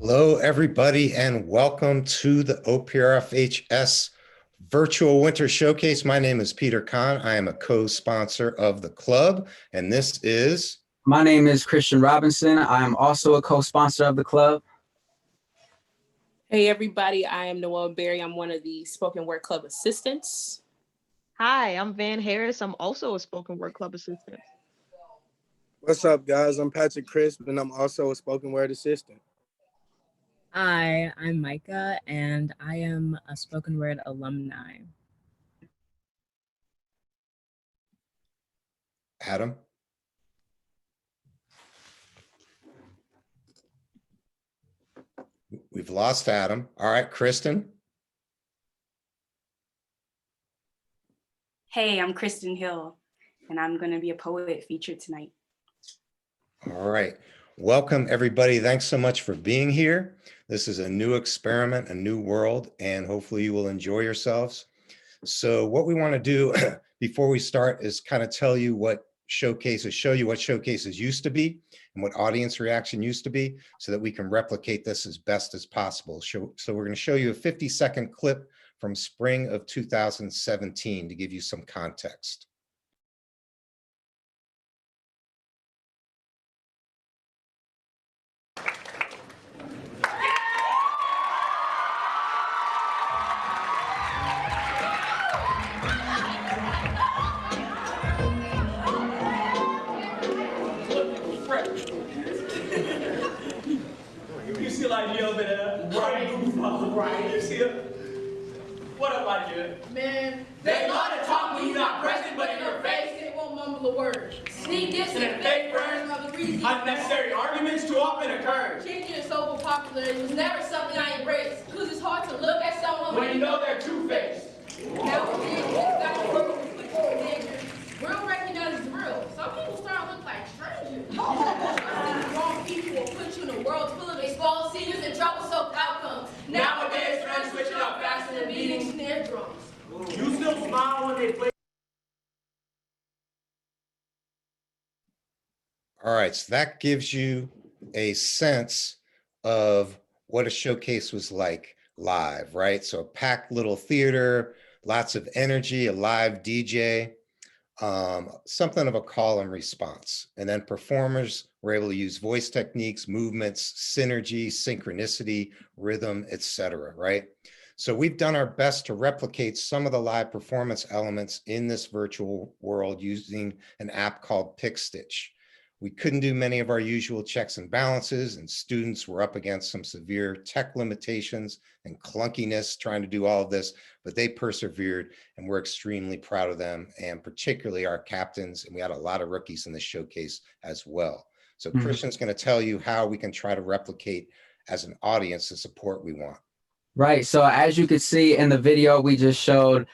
Hello, everybody, and welcome to the OPRFHS Virtual Winter Showcase. My name is Peter Kahn. I am a co-sponsor of the club, and this is... My name is Christian Robinson. I am also a co-sponsor of the club. Hey, everybody. I am Noelle Berry. I'm one of the Spoken Word Club assistants. Hi, I'm Van Harris. I'm also a Spoken Word Club assistant. What's up, guys? I'm Patrick Crisp, and I'm also a spoken word assistant. Hi, I'm Micah, and I am a spoken word alumni. Adam. We've lost Adam. All right, Kristen. Hey, I'm Kristen Hill, and I'm going to be a poet featured tonight. All right. Welcome, everybody. Thanks so much for being here. This is a new experiment, a new world, and hopefully you will enjoy yourselves. So what we want to do before we start is kind of tell you what showcases, show you what showcases used to be and what audience reaction used to be so that we can replicate this as best as possible. So we're going to show you a 50-second clip from spring of 2017 to give you some context. You see Lightyear over there? Right. You see it? What up, Lightyear? Man, They love to talk when you're not present, but in your face. they won't mumble a word. Sneak this And if they burn, unnecessary arguments too often occur. Changing is so popular, it was never something I embraced. Cause it's hard to look at someone When you know they're two-faced. Nowadays, it's got to work with switching behavior. Real recognizes real. Some people start to look like strangers. Wrong people will put you in a world full of exposed seniors and troublesome outcomes. Nowadays, friends switching up faster than beating beatings. snare drums. You still smile when they play. All right, so that gives you a sense of what a showcase was like live, right? So a packed little theater, lots of energy, a live DJ, something of a call and response. And then performers were able to use voice techniques, movements, synergy, synchronicity, rhythm, etc., right? So we've done our best to replicate some of the live performance elements in this virtual world using an app called PicStitch. We couldn't do many of our usual checks and balances, and students were up against some severe tech limitations and clunkiness trying to do all of this, but they persevered, and we're extremely proud of them, and particularly our captains, and we had a lot of rookies in this showcase as well. So Christian's going to tell you how we can try to replicate as an audience the support we want. Right. So as you could see in the video we just showed,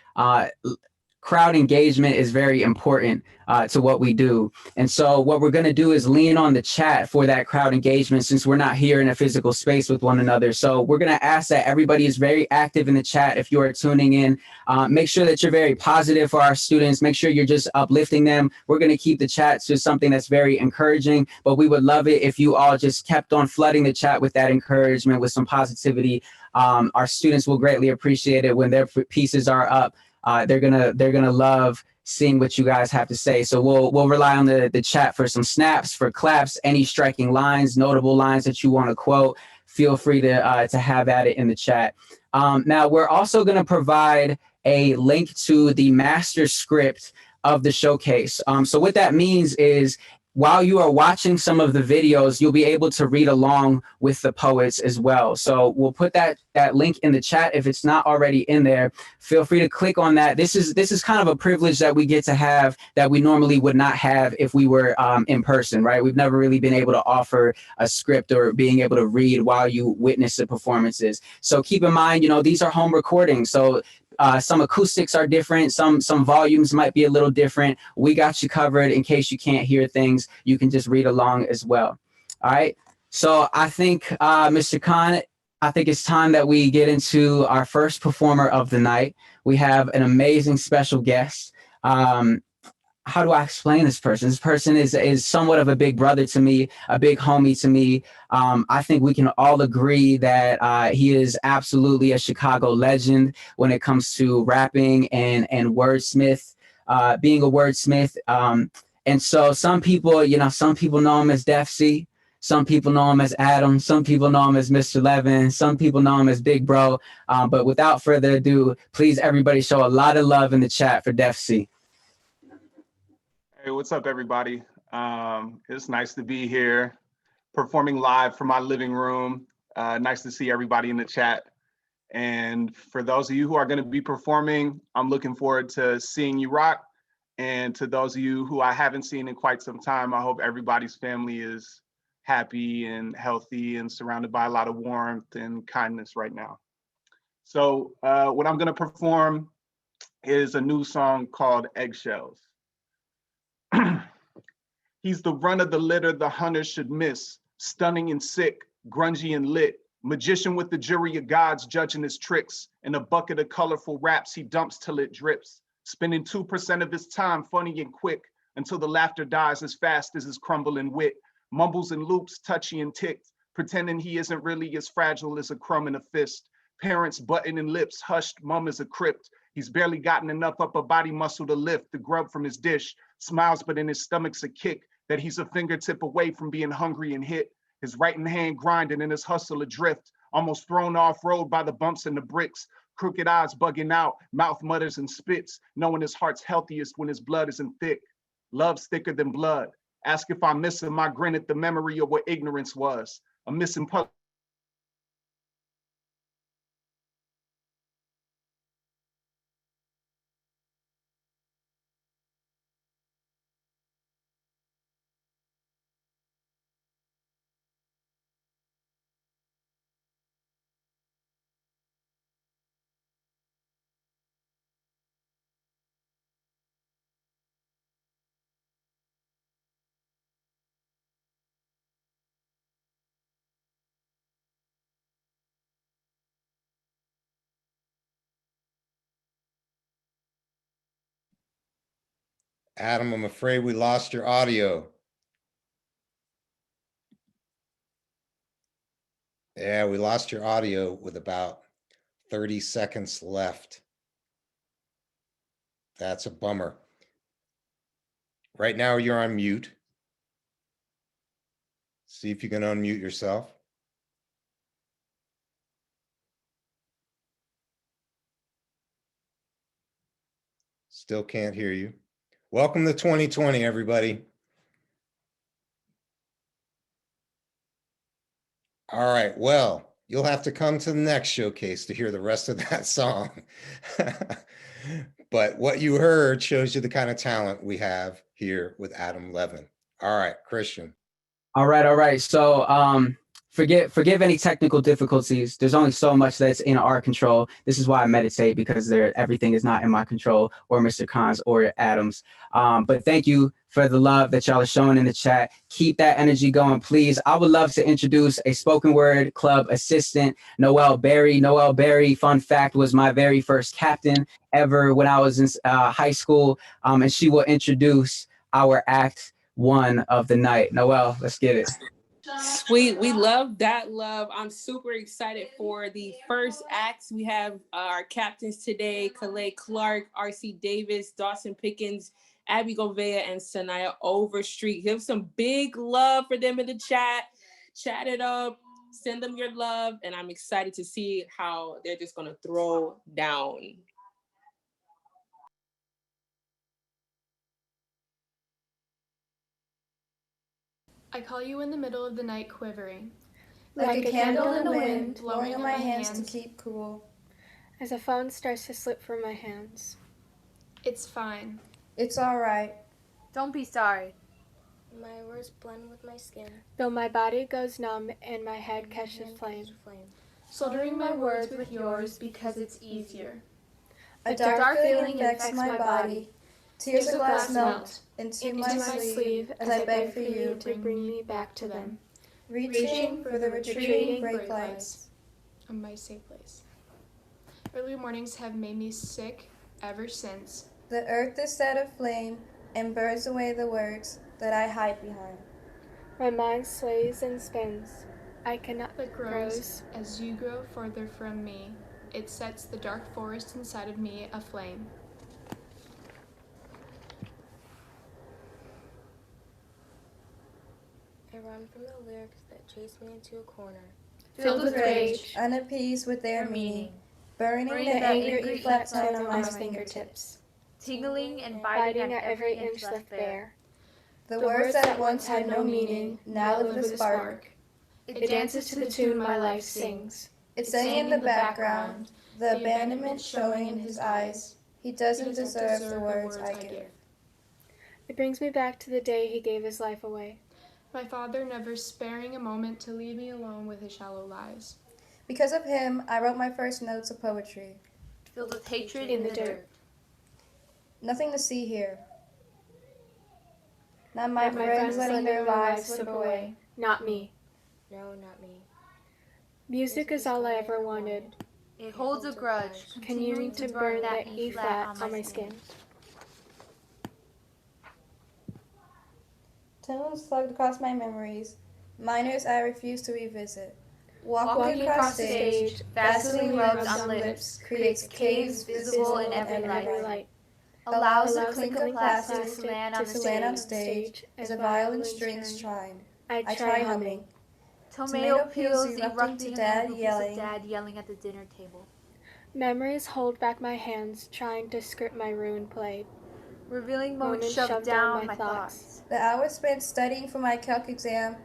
crowd engagement is very important to what we do. And so what we're going to do is lean on the chat for that crowd engagement since we're not here in a physical space with one another. So we're going to ask that everybody is very active in the chat if you are tuning in. Make sure that you're very positive for our students. Make sure you're just uplifting them. We're going to keep the chat to something that's very encouraging, but we would love it if you all just kept on flooding the chat with that encouragement, with some positivity. Our students will greatly appreciate it when their pieces are up. They're gonna love seeing what you guys have to say. So we'll rely on the chat for some snaps, for claps, any striking lines, notable lines that you want to quote. Feel free to have at it in the chat. Now we're also gonna provide a link to the master script of the showcase. So what that means is while you are watching some of the videos, you'll be able to read along with the poets as well. So we'll put that link in the chat. If it's not already in there, feel free to click on that. This is kind of a privilege that we get to have that we normally would not have if we were in person, right? We've never really been able to offer a script or being able to read while you witness the performances. So keep in mind, these are home recordings. So some acoustics are different. Some volumes might be a little different. We got you covered in case you can't hear things. You can just read along as well. All right. So I think, Mr. Khan, I think it's time that we get into our first performer of the night. We have an amazing special guest. how do I explain this person? This person is somewhat of a big brother to me, a big homie to me. I think we can all agree that he is absolutely a Chicago legend when it comes to rapping and wordsmith, being a wordsmith. And so some people, some people know him as Def C. Some people know him as Adam. Some people know him as Mr. Levin. Some people know him as Big Bro. But without further ado, please everybody show a lot of love in the chat for Def C. Hey, what's up, everybody? It's nice to be here, performing live from my living room. Nice to see everybody in the chat. And for those of you who are going to be performing, I'm looking forward to seeing you rock. And to those of you who I haven't seen in quite some time, I hope everybody's family is happy and healthy and surrounded by a lot of warmth and kindness right now. So what I'm going to perform is a new song called Eggshells. He's the run of the litter the hunter should miss, stunning and sick, grungy and lit, magician with the jury of gods judging his tricks. In a bucket of colorful raps he dumps till it drips, spending 2% of his time funny and quick until the laughter dies as fast as his crumbling wit. Mumbles and loops, touchy and ticked, pretending he isn't really as fragile as a crumb in a fist. Parents buttoning lips, hushed, mum is a crypt. He's barely gotten enough upper body muscle to lift the grub from his dish. Smiles, but in his stomach's a kick that he's a fingertip away from being hungry and hit. His right hand grinding and his hustle adrift, almost thrown off road by the bumps and the bricks. Crooked eyes bugging out, mouth mutters and spits, knowing his heart's healthiest when his blood isn't thick. Love's thicker than blood. Ask if I'm missing my grin at the memory of what ignorance was. A missing puzzle. Adam, I'm afraid we lost your audio. Yeah, we lost your audio with about 30 seconds left. That's a bummer. Right now you're on mute. See if you can unmute yourself. Still can't hear you. Welcome to 2020, everybody. All right, well, you'll have to come to the next showcase to hear the rest of that song. But what you heard shows you the kind of talent we have here with Adam Levin. All right, Christian. All right. So forgive any technical difficulties. There's only so much that's in our control. This is why I meditate, because everything is not in my control or Mr. Khan's or Adam's. But thank you for the love that y'all are showing in the chat. Keep that energy going, please. I would love to introduce a spoken word club assistant, Noelle Berry. Noelle Berry, fun fact, was my very first captain ever when I was in high school. And she will introduce our act one of the night. Noelle, let's get it. Sweet. We love that love. I'm super excited for the first acts. We have our captains today, Calais Clark, RC Davis, Dawson Pickens, Abby Govea, and Sanaya Overstreet. Give some big love for them in the chat. Chat it up. Send them your love. And I'm excited to see how they're just going to throw down. I call you in the middle of the night quivering. Like a candle in the wind, blowing on my hands to keep cool. As a phone starts to slip from my hands. It's fine. It's alright. Don't be sorry. My words blend with my skin. Though my body goes numb and my head catches flame. Soldering my words with yours because it's easier. A dark feeling infects my body. Tears of glass melt into my sleeve as I beg for you to bring me back to them. Reaching for the retreating brake lights. A my safe place. Early mornings have made me sick ever since. The earth is set aflame and burns away the words that I hide behind. My mind sways and spins. I cannot But grows as you grow further from me. It sets the dark forest inside of me aflame. I run from the lyrics that chase me into a corner. Filled with rage, unappeased with their meaning, burning the angry E-flat tone on my fingertips. Tingling and biting at every inch left bare. The words that once had no meaning now live with a spark. It dances to the tune my life sings. It's saying in the background, the abandonment showing in his eyes. He doesn't deserve the words I give. It brings me back to the day he gave his life away. My father never sparing a moment to leave me alone with his shallow lies. Because of him, I wrote my first notes of poetry. Filled with hatred in the dirt. Nothing to see here. Not my friends letting their lives slip away. Not me. No, not me. Music is all I ever wanted. It holds a grudge, Continuing to burn that E-flat on my skin. Tunes slugged across my memories. Minors I refuse to revisit. Walking across stage, Vaseline rubs on lips, creates caves visible in every light. Allows the clink of plastic to land on stage as a violin strings chime. I try humming. Tomato peels erupting to dad yelling at the dinner table. Memories hold back my hands, trying to script my ruined play. Revealing moments shoved down my thoughts. The hours spent studying for my calc exam,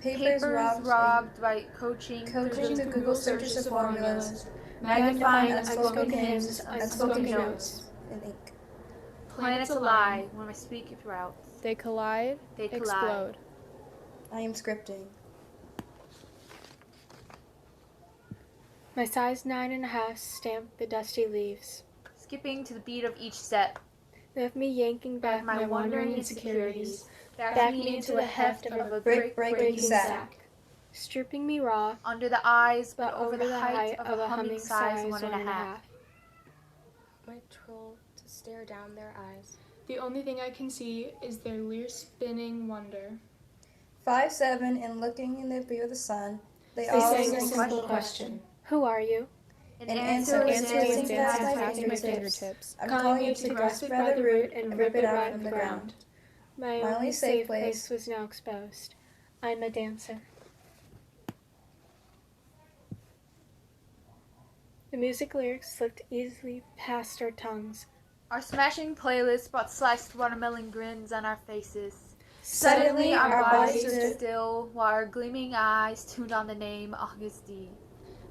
papers robbed by coaching to Google searches of formulas, magnifying unspoken hymns, unspoken notes in ink. Planets align when I speak throughout. They collide, explode. I am scripting. My size 9.5 stamp the dusty leaves. Skipping to the beat of each step. Left me yanking back my wandering insecurities, back me into the heft of a brick-breaking sack. Stripping me raw, under the eyes, but over the height of a humming size 1.5. My troll to stare down their eyes. The only thing I can see is their lyre-spinning wonder. 5'7" and looking in the view of the sun, they sang a simple question. Who are you? An answer is dancing past my fingertips. I'm calling you to grasp it by the root and rip it out from the ground. My only safe place was now exposed. I'm a dancer. The music lyrics slipped easily past our tongues. Our smashing playlist brought sliced watermelon grins on our faces. Suddenly our bodies stood still while our gleaming eyes tuned on the name August D.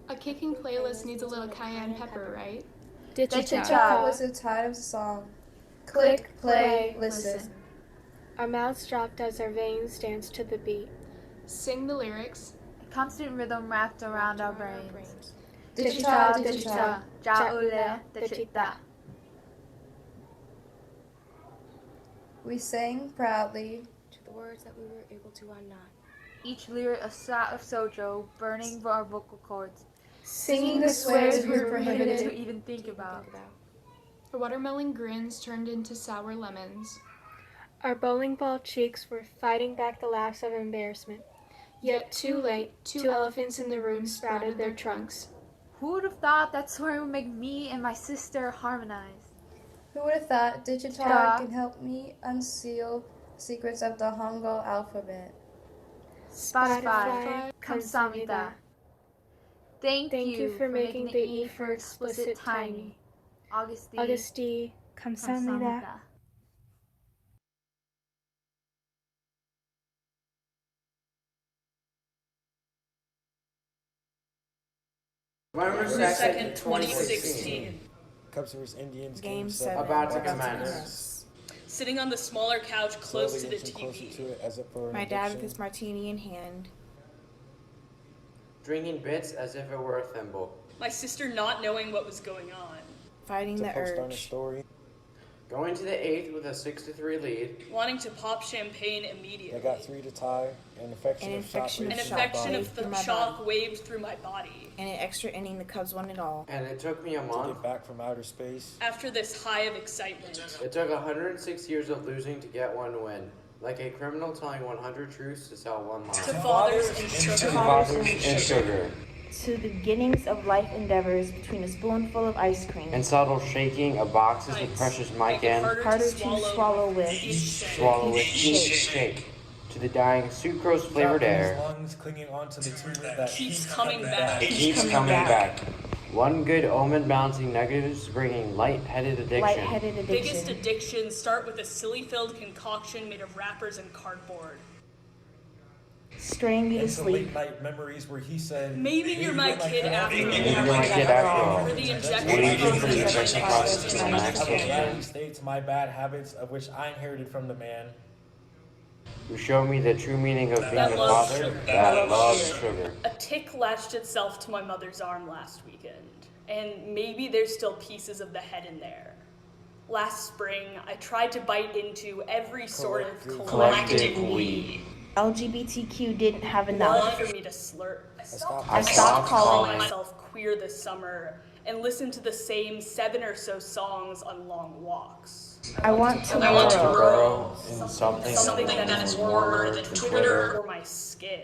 A kicking playlist needs a little cayenne pepper, right? Ditch-a-cha was the title of the song. Click, play, listen. Our mouths dropped as our veins danced to the beat. Sing the lyrics. A constant rhythm wrapped around our brains. Ditch-a-cha, ditch-a-cha, ja-ule, ditch-a-cha. We sang proudly to the words that we were able to unknot. Each lyric a shot of sojo burning our vocal cords. Singing the swears we were prohibited to even think about. The watermelon grins turned into sour lemons. Our bowling ball cheeks were fighting back the laughs of embarrassment. Yet too late, two elephants in the room sprouted their trunks. Who would have thought that swearing would make me and my sister harmonize? Who would have thought Ditch-a-cha can help me unseal secrets of the Hangul alphabet? Spotify, Kamsamnida. Thank you for making the E for explicit tiny. August D. Kamsamnida. November 2nd, 2016. Cubs vs. Indians, Game 7. About to commence. Sitting on the smaller couch close to the TV. My dad with his martini in hand. Drinking bits as if it were a thimble. My sister not knowing what was going on. Fighting the urge. Going to the 8th with a 6-3 lead. Wanting to pop champagne immediately. They got 3 to tie. An infection of the shock waved through my body. In an extra inning, the Cubs won it all. And it took me a month. To get back from outer space. After this high of excitement. It took 106 years of losing to get one win. Like a criminal telling 100 truths to sell one lie. To fathers and sugar. To the beginnings of life endeavors between a spoonful of ice cream. And subtle shaking of boxes with precious mic in. Harder to swallow with. Swallow with each shake. To the dying sucrose flavored air. Lungs clinging onto the tumor that keeps coming back. It keeps coming back. One good omen bouncing negatives, bringing light-headed addiction. Biggest addictions start with a silly-filled concoction made of wrappers and cardboard. Straying me to sleep. Late night memories where he said, maybe you're my kid after all. Maybe you're my kid after all. For the injection process to the states my bad habits of which I inherited from the man. Who showed me the true meaning of being a father that loves sugar. A tick latched itself to my mother's arm last weekend, and maybe there's still pieces of the head in there. Last spring, I tried to bite into every sort of collective weed. LGBTQ didn't have enough. For me to slurp. I stopped calling myself queer this summer and listened to the same 7 or so songs on long walks. I want to grow in something that is warmer than Twitter or my skin.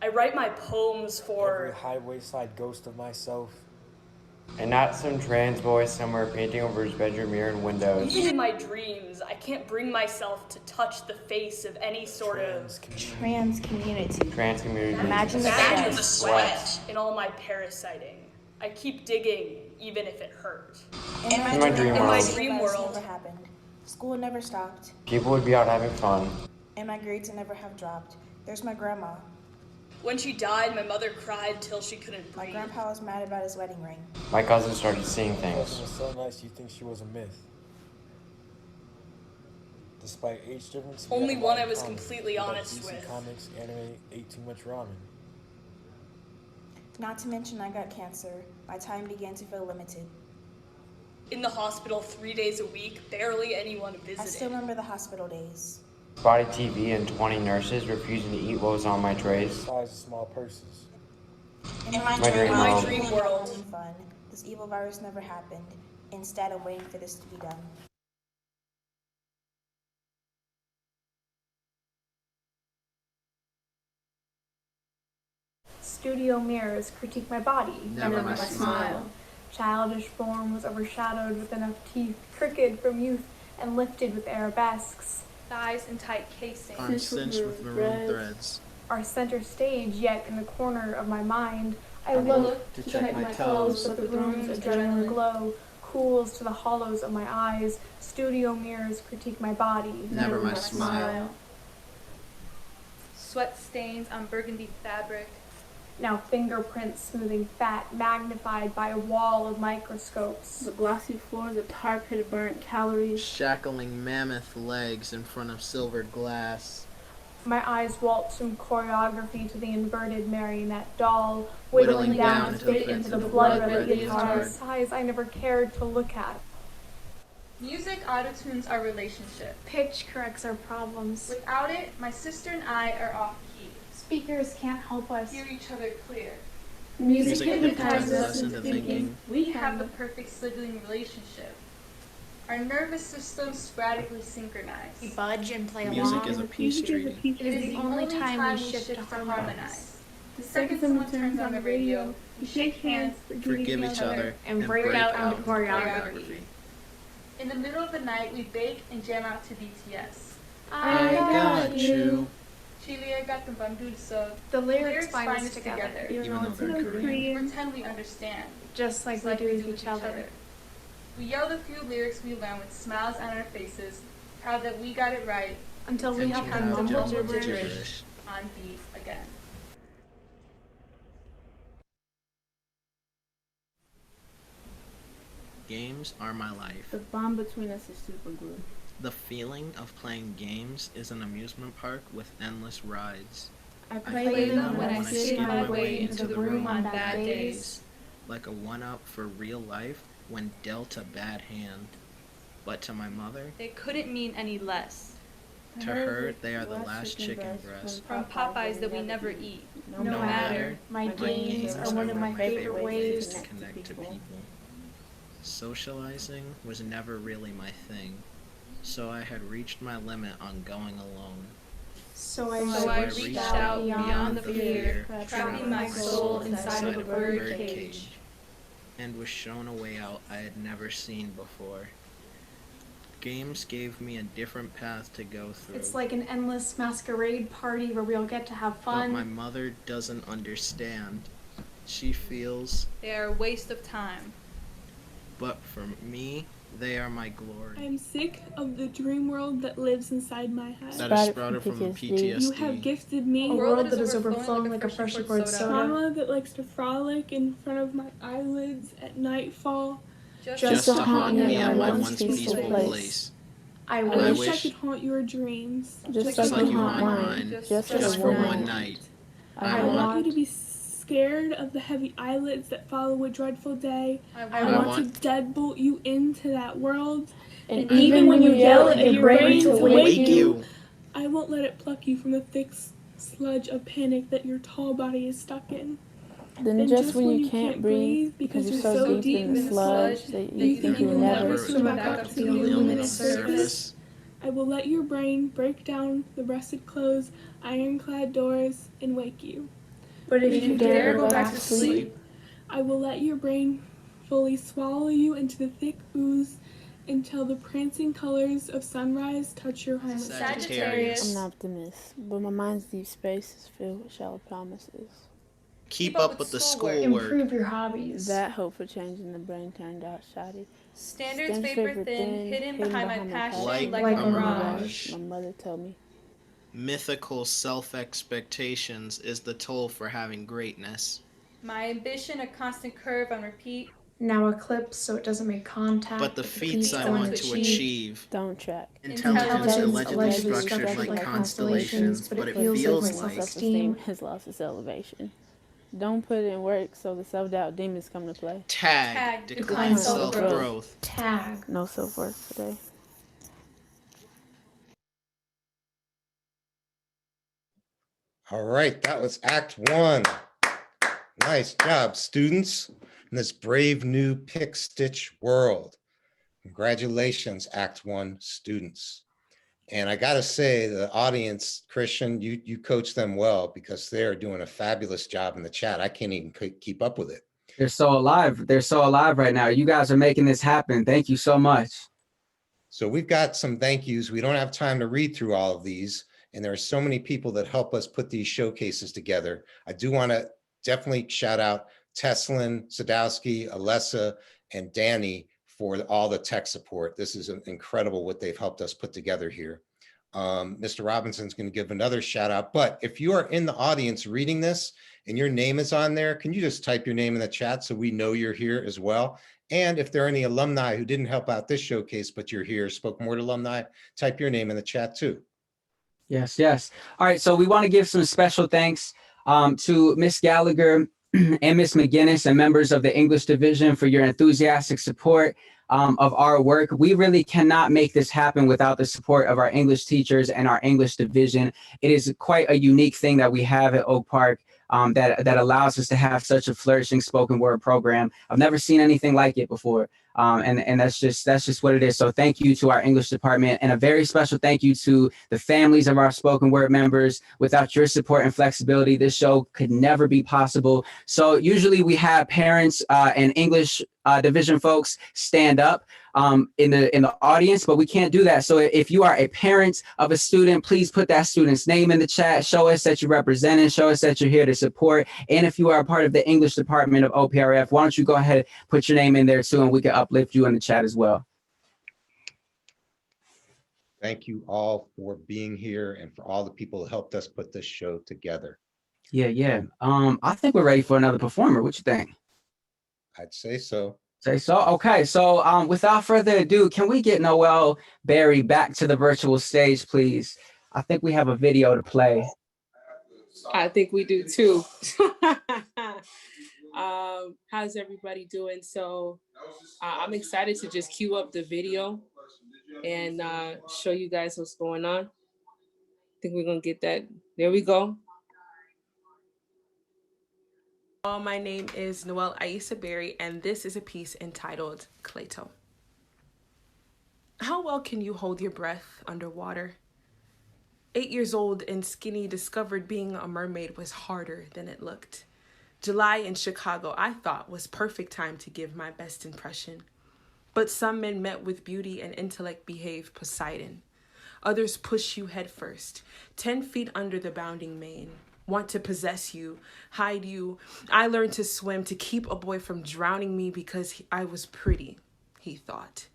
I write my poems for every highway side ghost of myself. And not some trans boy somewhere painting over his bedroom mirror and windows. Even in my dreams, I can't bring myself to touch the face of any sort of trans community. Imagine the sweat in all my parasiting. I keep digging, even if it hurt. In my dream world, never happened. School never stopped. People would be out having fun. And my grades would never have dropped. There's my grandma. When she died, my mother cried till she couldn't breathe. My grandpa was mad about his wedding ring. My cousin started seeing things. It was so nice you think she was a myth. Despite age difference, only one I was completely honest with. Comics, anime, ate too much ramen. Not to mention I got cancer. My time began to feel limited. In the hospital 3 days a week, barely anyone visited. I still remember the hospital days. Spotty TV and 20 nurses refusing to eat what was on my trays. Size of small purses. In my dream world. Fun. This evil virus never happened. Instead, I'm waiting for this to be done. Studio mirrors critique my body, never my smile. Childish form was overshadowed with enough teeth, crooked from youth and lifted with arabesques. Thighs in tight casing. Arms cinched with maroon threads. Are center stage, yet in the corner of my mind, I look to check my toes, but the room's adrenaline glow cools to the hollows of my eyes. Studio mirrors critique my body, never my smile. Sweat stains on burgundy fabric. Now fingerprints smoothing fat, magnified by a wall of microscopes. The glossy floor, the tar pit of burnt calories. Shackling mammoth legs in front of silvered glass. My eyes waltz from choreography to the inverted marionette doll, whittling down to fit into the blood-red leotard size I never cared to look at. Music auto-tunes our relationship. Pitch corrects our problems. Without it, my sister and I are off key. Speakers can't help us hear each other clear. Music hypnotizes us into thinking we have the perfect sibling relationship. Our nervous systems sporadically synchronize. We budge and play Music along. is a peace treaty. It is the only time we shift to harmonize. The second someone turns on the radio, we shake hands, forgive each other, and break out into choreography. In the middle of the night, we bake and jam out to BTS. I got you. Chilia got the bandud, so the lyrics bind us together. Even though they're Korean. We pretend we understand. Just like we do with each other. We yell the few lyrics we learn with smiles on our faces, proud that we got it right. Until we have to mumble gibberish on beat again. Games are my life. The bond between us is super glue. The feeling of playing games is an amusement park with endless rides. I play them when I skid my way into the room on bad days. Like a one-up for real life when dealt a bad hand. But to my mother, they couldn't mean any less. to her, they are the last chicken breast From Popeyes that we never eat. No matter, my games are one of my favorite ways to connect to people. Socializing was never really my thing, so I had reached my limit on going alone. So I reached out beyond the fear, trapping my soul inside of a bird cage. And was shown a way out I had never seen before. Games gave me a different path to go through. It's like an endless masquerade party where we all get to have fun. But my mother doesn't understand. She feels they are a waste of time. But for me, they are my glory. I'm sick of the dream world that lives inside my head. That is sprouted from PTSD. You have gifted me a world that is overflowing like a freshly poured soda. Mama that likes to frolic in front of my eyelids at nightfall. Just to haunt me at my once peaceful place. I wish I could haunt your dreams. Just like you haunt mine. Just for one night. I want you to be scared of the heavy eyelids that follow a dreadful day. I want to deadbolt you into that world. And even when you yell at your brain to wake you, I won't let it pluck you from the thick sludge of panic that your tall body is stuck in. Then just when you can't breathe because you're so deep in the sludge that you think you'll never swim back up to the luminous surface, I will let your brain break down the rusted clothes, ironclad doors, and wake you. But if you dare go back to sleep, I will let your brain fully swallow you into the thick ooze until the prancing colors of sunrise touch your heart. Sagittarius. I'm an optimist, but my mind's deep space is filled with shallow promises. Keep up with the schoolwork. Improve your hobbies. That hope for changing the brain turned out shoddy. Standards paper thin, hidden behind my passion like a mirage. My mother told me. Mythical self-expectations is the toll for having greatness. My ambition a constant curve on repeat. Now eclipse so it doesn't make contact. But the feats I want to achieve. Don't track. Intelligence allegedly structured like constellations, but it feels like self-esteem has lost its elevation. Don't put in work so the self-doubt demons come to play. Tag decline self-growth. Tag no self-worth today. All right, that was Act 1. Nice job, students, in this brave new Pick Stitch world. Congratulations, Act 1 students. And I gotta say, the audience, Christian, you coach them well because they're doing a fabulous job in the chat. I can't even keep up with it. They're so alive. They're so alive right now. You guys are making this happen. Thank you so much. So we've got some thank yous. We don't have time to read through all of these. And there are so many people that help us put these showcases together. I do want to definitely shout out Teslin, Sadowski, Alessa, and Danny for all the tech support. This is incredible what they've helped us put together here. Mr. Robinson's going to give another shout out, but if you are in the audience reading this and your name is on there, can you just type your name in the chat so we know you're here as well? And if there are any alumni who didn't help out this showcase, but you're here, Spoken Word alumni, type your name in the chat too. Yes, yes. All right, so we want to give some special thanks to Miss Gallagher and Miss McGinnis and members of the English division for your enthusiastic support of our work. We really cannot make this happen without the support of our English teachers and our English division. It is quite a unique thing that we have at Oak Park that allows us to have such a flourishing spoken word program. I've never seen anything like it before. And that's just what it is. So thank you to our English department, and a very special thank you to the families of our spoken word members. Without your support and flexibility, this show could never be possible. So usually we have parents and English division folks stand up in the audience, but we can't do that. So if you are a parent of a student, please put that student's name in the chat. Show us that you represent it. Show us that you're here to support. And if you are a part of the English department of OPRF, why don't you go ahead and put your name in there too, and we can uplift you in the chat as well. Thank you all for being here and for all the people who helped us put this show together. Yeah. I think we're ready for another performer. What you think? I'd say so. Say so. Okay, so without further ado, can we get Noel Berry back to the virtual stage, please? I think we have a video to play. I think we do too. How's everybody doing? So I'm excited to just cue up the video. and show you guys what's going on. I think we're gonna get that. There we go. My name is Noelle Aisa Berry, and this is a piece entitled Cleito. How well can you hold your breath underwater? 8 years old and skinny, discovered being a mermaid was harder than it looked. July in Chicago, I thought, was perfect time to give my best impression. But some men met with beauty and intellect behave Poseidon. Others push you headfirst, 10 feet under the bounding main, want to possess you, hide you. I learned to swim to keep a boy from drowning me because I was pretty, he thought.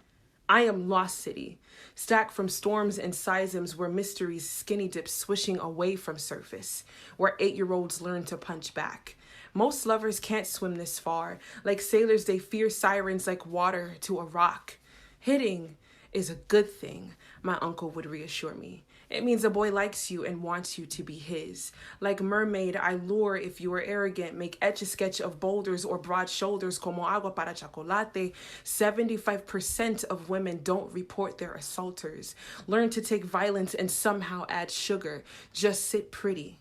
I am Lost City, stacked from storms and seisms where mysteries skinny dip swishing away from surface, where 8-year-olds learn to punch back. Most lovers can't swim this far. Like sailors, they fear sirens like water to a rock. Hitting is a good thing, my uncle would reassure me. It means a boy likes you and wants you to be his. Like mermaid, I lure if you are arrogant, make etch-a-sketch of boulders or broad shoulders como agua para chocolate. 75% of women don't report their assaulters. Learn to take violence and somehow add sugar. Just sit pretty.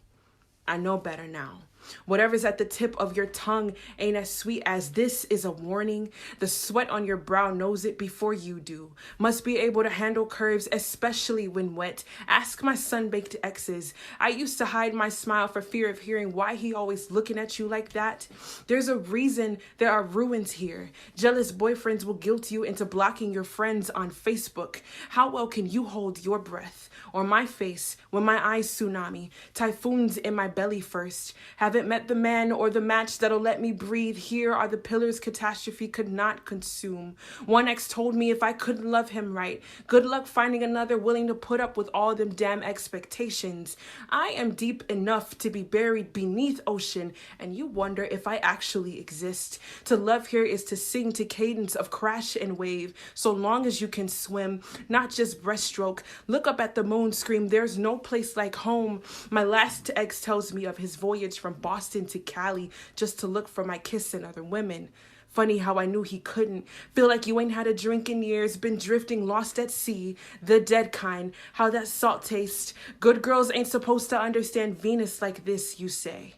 I know better now. Whatever's at the tip of your tongue ain't as sweet as this is a warning. The sweat on your brow knows it before you do. Must be able to handle curves, especially when wet. Ask my sun-baked exes. I used to hide my smile for fear of hearing why he always looking at you like that. There's a reason there are ruins here. Jealous boyfriends will guilt you into blocking your friends on Facebook. How well can you hold your breath? Or my face when my eyes tsunami, typhoons in my belly first. Haven't met the man or the match that'll let me breathe. Here are the pillars catastrophe could not consume. One ex told me if I couldn't love him right, good luck finding another willing to put up with all them damn expectations. I am deep enough to be buried beneath ocean, and you wonder if I actually exist. To love here is to sing to cadence of crash and wave, so long as you can swim, not just breaststroke. Look up at the moon, scream, there's no place like home. My last ex tells me of his voyage from Boston to Cali just to look for my kiss and other women. Funny how I knew he couldn't. Feel like you ain't had a drink in years, been drifting lost at sea, the dead kind, how that salt tastes. Good girls ain't supposed to understand Venus like this, you say.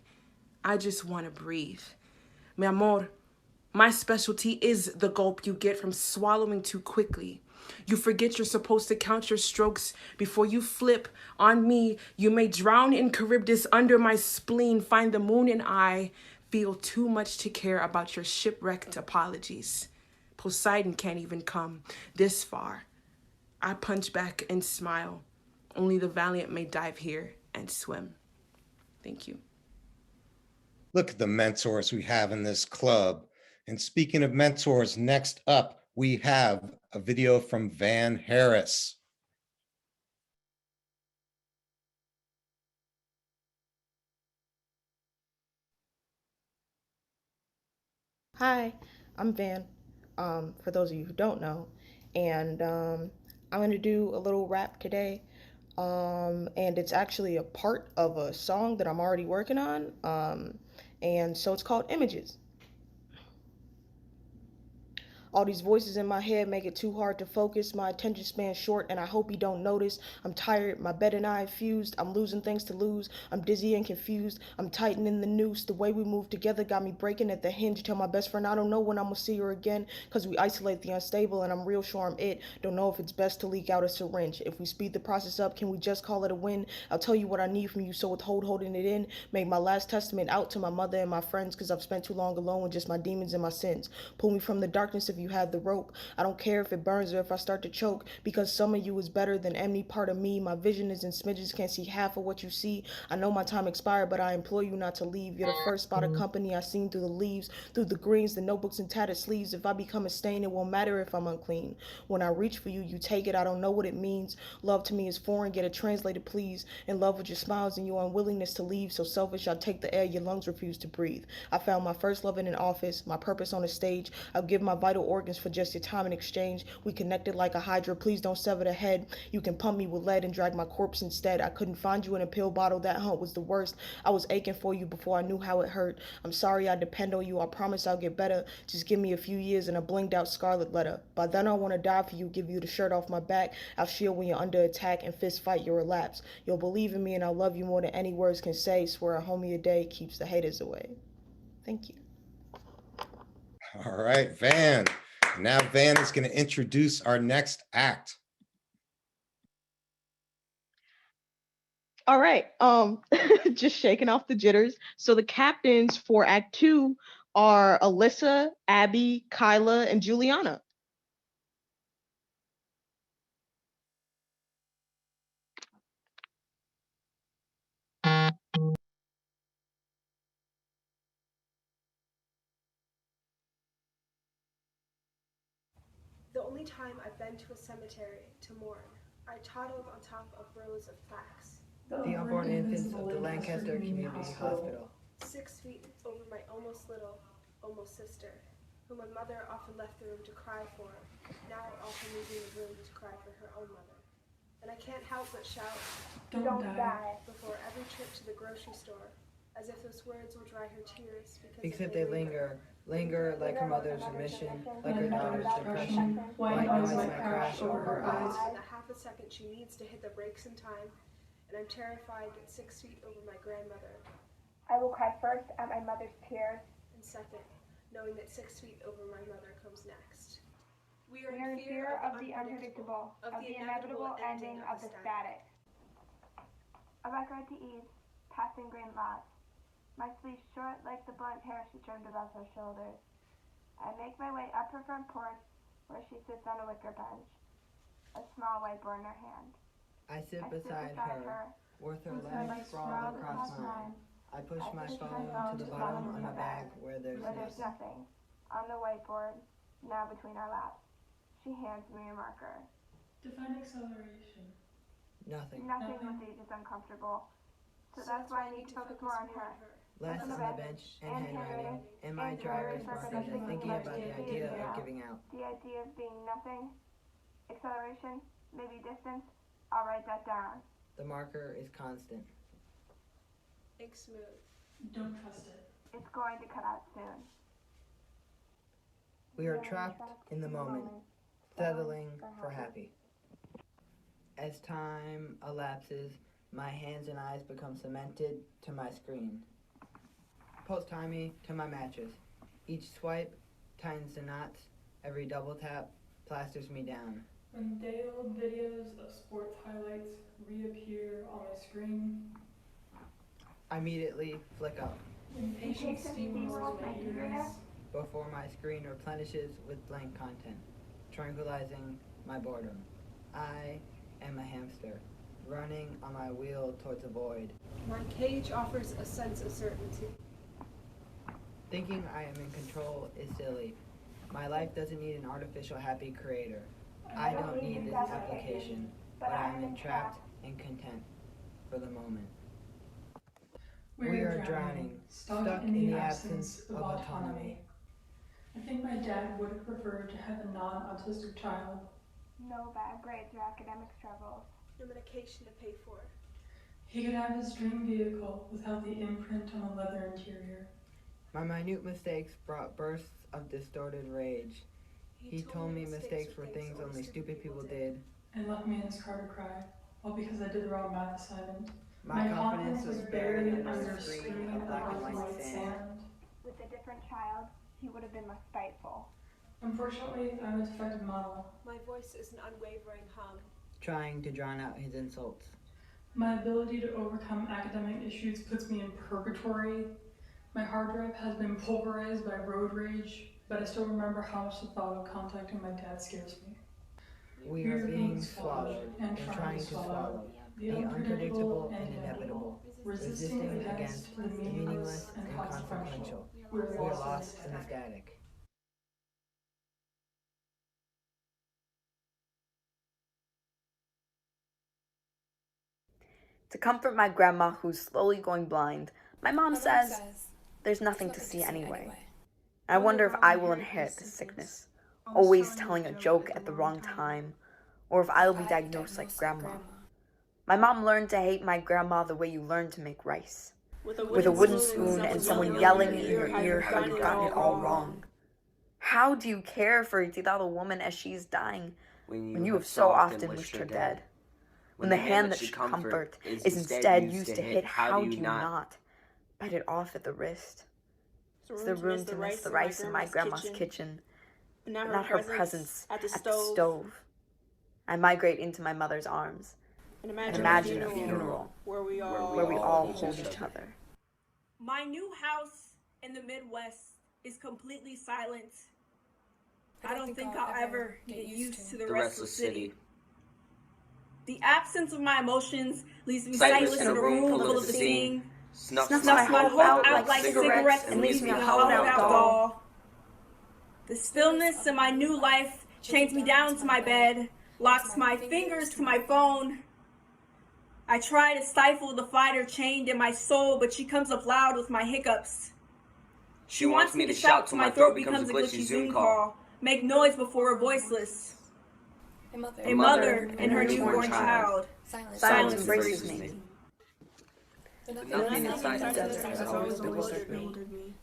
I just want to breathe. Mi amor, my specialty is the gulp you get from swallowing too quickly. You forget you're supposed to count your strokes before you flip. On me, you may drown in Charybdis under my spleen, find the moon and I feel too much to care about your shipwrecked apologies. Poseidon can't even come this far. I punch back and smile. Only the valiant may dive here and swim. Thank you. Look at the mentors we have in this club. And speaking of mentors, next up, we have a video from Van Harris. Hi, I'm Van, for those of you who don't know, and I'm going to do a little rap today, and it's actually a part of a song that I'm already working on, and so it's called Images. All these voices in my head make it too hard to focus. My attention span short, and I hope you don't notice. I'm tired, my bed and I have fused. I'm losing things to lose. I'm dizzy and confused. I'm tightening the noose. The way we move together got me breaking at the hinge. Tell my best friend I don't know when I'm gonna see her again, cause we isolate the unstable, and I'm real sure I'm it. Don't know if it's best to leak out a syringe. If we speed the process up, can we just call it a win? I'll tell you what I need from you, so withhold holding it in. Make my last testament out to my mother and my friends, cause I've spent too long alone with just my demons and my sins. Pull me from the darkness if you have the rope. I don't care if it burns or if I start to choke, because some of you is better than any part of me. My vision is in smidges, can't see half of what you see. I know my time expired, but I implore you not to leave. You're the first spot of company I seen through the leaves, through the greens, the notebooks and tattered sleeves. If I become a stain, it won't matter if I'm unclean. When I reach for you, you take it. I don't know what it means. Love to me is foreign, get it translated please. In love with your smiles and your unwillingness to leave. So selfish, I take the air your lungs refuse to breathe. I found my first love in an office, my purpose on a stage. I'll give my vital organs for just your time in exchange. We connected like a hydra, please don't sever the head. You can pump me with lead and drag my corpse instead. I couldn't find you in a pill bottle, that hunt was the worst. I was aching for you before I knew how it hurt. I'm sorry I depend on you, I promise I'll get better. Just give me a few years and a blinged out scarlet letter. By then I want to die for you, give you the shirt off my back. I'll shield when you're under attack and fist fight your relapse. You'll believe in me and I'll love you more than any words can say. Swear a homie a day keeps the haters away. Thank you. All right, Van. Now Van is going to introduce our next act. All right, just shaking off the jitters. So the captains for Act 2 are Alyssa, Abby, Kyla, and Juliana. The only time I've been to a cemetery to mourn, I toddled on top of rows of plaques. The unborn infants of the Lancaster Community Hospital. 6 feet over my almost little, almost sister, who my mother often left the room to cry for, now often leaving the room to cry for her own mother. And I can't help but shout, "Don't die," before every trip to the grocery store, as if those words will dry her tears. Except they linger like her mother's remission, like her daughter's depression. White noise might crash over her eyes. In a half a second, she needs to hit the brakes in time, and I'm terrified that 6 feet over my grandmother. I will cry first at my mother's tears, and second, knowing that 6 feet over my mother comes next. We are in fear of the unpredictable, of the inevitable ending of the static. A record to ease, passing green laws. My sleeves short like the blunt hair she trimmed above her shoulders. I make my way up her front porch, where she sits on a wicker bench, a small whiteboard in her hand. I sit beside her, with her legs sprawled across mine. I push my phone to the bottom of my bag where there's nothing. On the whiteboard, now between our laps, she hands me a marker. Define acceleration. Nothing. Nothing with age is uncomfortable, so that's why I need to focus more on her. Less on the bench and handwriting, and my dry responses and thinking about the idea of giving out. The idea of being nothing, acceleration, maybe distance, I'll write that down. The marker is constant. Ink smooth. Don't trust it. It's going to cut out soon. We are trapped in the moment, settling for happy. As time elapses, my hands and eyes become cemented to my screen. Post tie me to my mattress. Each swipe tightens the knots. Every double tap plasters me down. When day-old videos of sports highlights reappear on my screen, I immediately flick up. Impatient steamrolls my ears. Before my screen replenishes with blank content, tranquilizing my boredom. I am a hamster, running on my wheel towards a void. My cage offers a sense of certainty. Thinking I am in control is silly. My life doesn't need an artificial happy creator. I don't need this application, but I am entrapped and content for the moment. We are drowning, stuck in the absence of autonomy. I think my dad would have preferred to have a non-autistic child. No bad grades or academic struggles. No medication to pay for. He could have his dream vehicle without the imprint on a leather interior. My minute mistakes brought bursts of distorted rage. He told me mistakes were things only stupid people did. And left me in his car to cry, all because I did the wrong math assignment. My confidence was buried under a screen of black and white sand. With a different child, he would have been less spiteful. Unfortunately, I'm a defective model. My voice is an unwavering hum. Trying to drown out his insults. My ability to overcome academic issues puts me in purgatory. My hard drive has been pulverized by road rage, but I still remember how much the thought of contacting my dad scares me. We are being swallowed and trying to swallow the unpredictable and inevitable, resisting against the meaningless and consequential. We are lost in the static. To comfort my grandma who's slowly going blind, my mom says there's nothing to see anyway. I wonder if I will inherit this sickness, always telling a joke at the wrong time, or if I'll be diagnosed like grandma. My mom learned to hate my grandma the way you learn to make rice. With a wooden spoon and someone yelling in your ear how you've gotten it all wrong. How do you care for a without a woman as she's dying when you have so often wished her dead? When the hand that should comfort is instead used to hit, how do you not bite it off at the wrist? It's the room to miss the rice in my grandma's kitchen, but not her presence at the stove. I migrate into my mother's arms and imagine a funeral where we all hold each other. My new house in the Midwest is completely silent. I don't think I'll ever get used to the restless city. The absence of my emotions leaves me sightless in a room full of seeing. Snuffs my hope out like cigarettes and leaves me a hollowed-out doll. The stillness in my new life chains me down to my bed, locks my fingers to my phone. I try to stifle the fighter chained in my soul, but she comes up loud with my hiccups. She wants me to shout till my throat becomes a glitchy Zoom call, make noise before a voiceless. A mother and her newborn child. Silence embraces me. Nothing inside the desert has always bewildered me.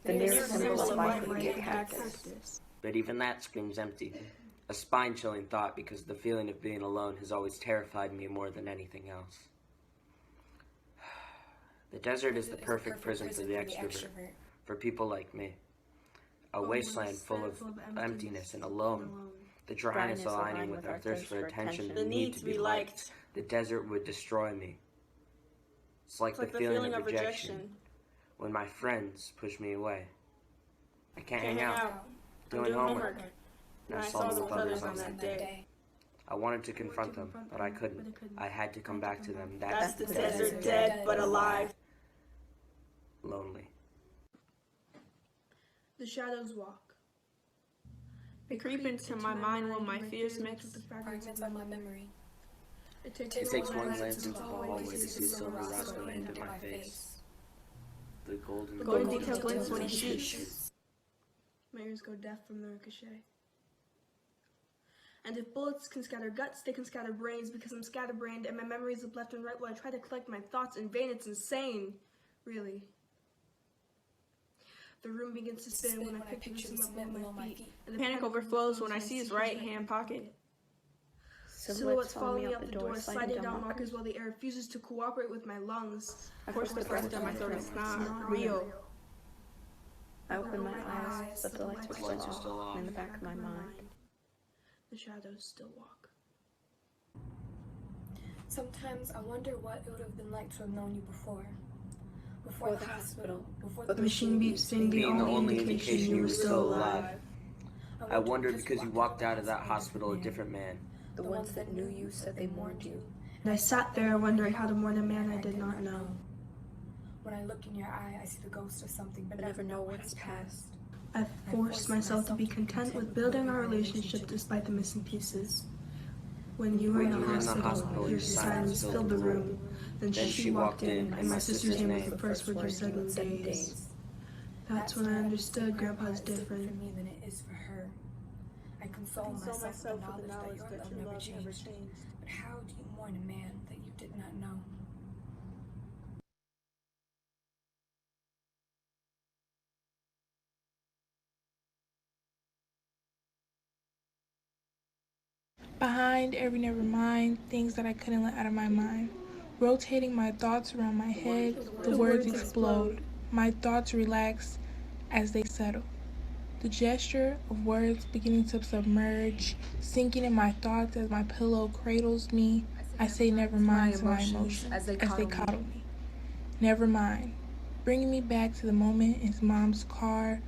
The nearest symbol of life would be a cactus. But even that screams empty. A spine-chilling thought because the feeling of being alone has always terrified me more than anything else. The desert is the perfect prison for the extrovert, for people like me. A wasteland full of emptiness and alone. The dryness aligning with our thirst for attention and the need to be liked. The desert would destroy me. It's like the feeling of rejection when my friends push me away. I can't hang out. Doing homework. And I saw with others on that day. I wanted to confront them, but I couldn't. I had to come back to them. That's the desert, dead but alive. Lonely. The shadows walk. They creep into my mind while my fears mix with the fragments of my memory. It takes one glance into the hallway to see the silver rods go into my face. The golden detail glints when he shoots. My ears go deaf from the ricochet. And if bullets can scatter guts, they can scatter brains because I'm scatterbrained and my memories of left and right while I try to collect my thoughts in vain. It's insane, really. The room begins to spin when I picture him up below my feet. And the panic overflows when I see his right hand pocket. Silhouettes following me out the door, sliding down markers while the air refuses to cooperate with my lungs. Force the breath down my throat, it's not real. I open my eyes, but the lights are still off in the back of my mind. The shadows still walk. Sometimes I wonder what it would have been like to have known you before. Before the hospital, before the machine beeps being the only indication you were still alive. I wonder because you walked out of that hospital a different man. The ones that knew you said they mourned you. And I sat there wondering how to mourn a man I did not know. When I look in your eye, I see the ghost of something, but never know what has passed. I've forced myself to be content with building our relationship despite the missing pieces. When you were in the hospital, your silence filled the room. Then she walked in, and my sister's name was the first word you said in days. That's when I understood Grandpa's different. For me than it is for her. I console myself with the knowledge that your love never changed. But how do you mourn a man that you did not know? Behind every never mind, things that I couldn't let out of my mind. Rotating my thoughts around my head, the words explode. My thoughts relax as they settle. The gesture of words beginning to submerge, sinking in my thoughts as my pillow cradles me. I say never mind to my emotions as they coddle me. Never mind, bringing me back to the moment in Mom's car,